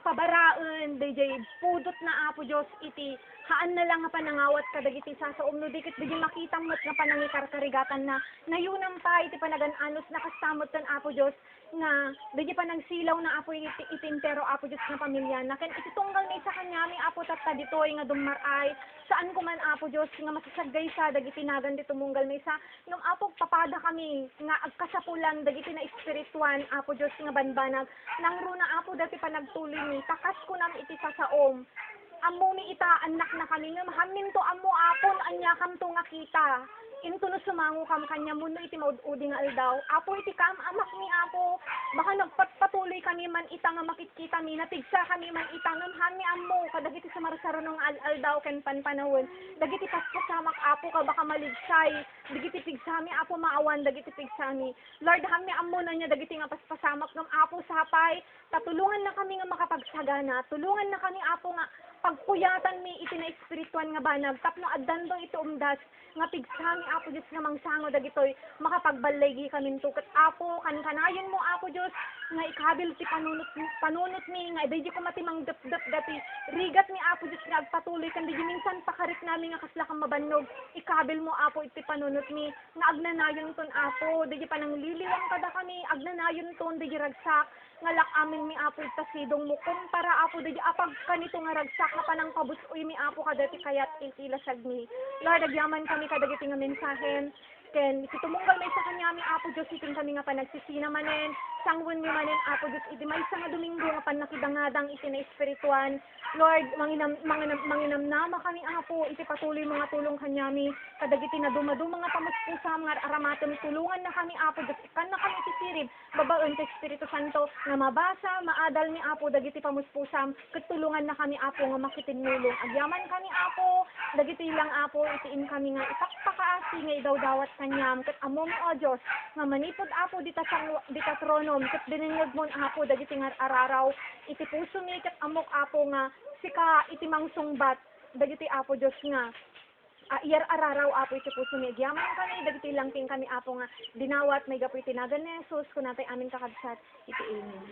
pabaraen DJ pudot na apo Diyos iti haan na lang nga panangawat kadagiti sa umno dikit di makita mo't nga panangikarkarigatan na nayunang pa iti panagan-anos na kasamot tan apo Diyos nga di pa nagsilaw na apo itintero apo Diyos nga pamilya na ken iti tunggal ni sa kanyami apo tatta ditoy nga dumaray saan ko man apo Diyos nga masasagay sa dagiti nagan dito munggal may sa nung apo papada kami nga agkasapulan dagiti na espirituan apo Diyos nga banbanag nang runa apo dati pa nagtuloy ni takas ko nam iti sasaom amo ni ita anak na kami nga mahamin to amo apon anya kam to nga kita into no sumango kam kanya muno iti maud-udi nga aldaw apo iti kam amak ni apo baka nagpatuloy kami man ita nga makikita mi natigsa kami man ita ngam hami ammo kadagiti sumarsaro ng aldaw ken panpanawon dagiti paspasamak apo ka baka maligsay dagiti pigsami apo maawan dagiti pigsami Lord hami ammo na niya dagiti nga paspasamak ngam apo sapay tatulungan na kami nga makapagsagana tulungan na kami apo nga pagpuyatan mi iti na espirituan nga banag tapno addandong iti umdas nga pigsami apo Diyos nga mangsango dagitoy makapagbalay kami tuket apo kanayon mo apo Diyos nga ikabil ti panunot mi nga di ko matimang dap dati rigat ni apo Diyos nga agpatuloy kan di minsan pakarit namin nga kasla kang mabannog ikabil mo apo iti panunot mi nga agnanayon ton apo di pa nang liliwang kada kami agnanayon ton di ragsak nga lak amin mi apo tasidong mo kumpara apo di apag kanito nga ragsak nga panang pabusoy mi apo kadati kayat itilasag mi Lord agyaman kami kadagiti nga mensahen ken situmunggal may sa kanya mi apo Diyos itin kami nga panagsisina manen sangwen mi manen apo Diyos iti may sa nga domingo nga panakidangadang iti na espirituan Lord manginamnama kami apo iti patuloy mga tulong kanya mi kadagiti na dumaduma nga pamuspusam nga aramaton tulungan na kami apo Diyos ikan na kami iti sirib babaen ti Espiritu Santo nga mabasa maadal ni apo dagiti pamuspusam ket tulungan na kami apo nga makitinulong agyaman kami apo dagiti lang apo itiin kami nga ipakpakaasi nga idawdawat kanyam ket amom o Dios nga manipod apo dita tronom ket dinengeg mon apo dagiti nga araraw iti puso mi ket amok apo nga sika iti mangsungbat dagiti apo Dios nga iyar araraw apo iti puso mi agyaman kami dagiti langking kami apo nga dinawat may gapu iti nagan ni Jesus kunatay amin kakabsat iti amen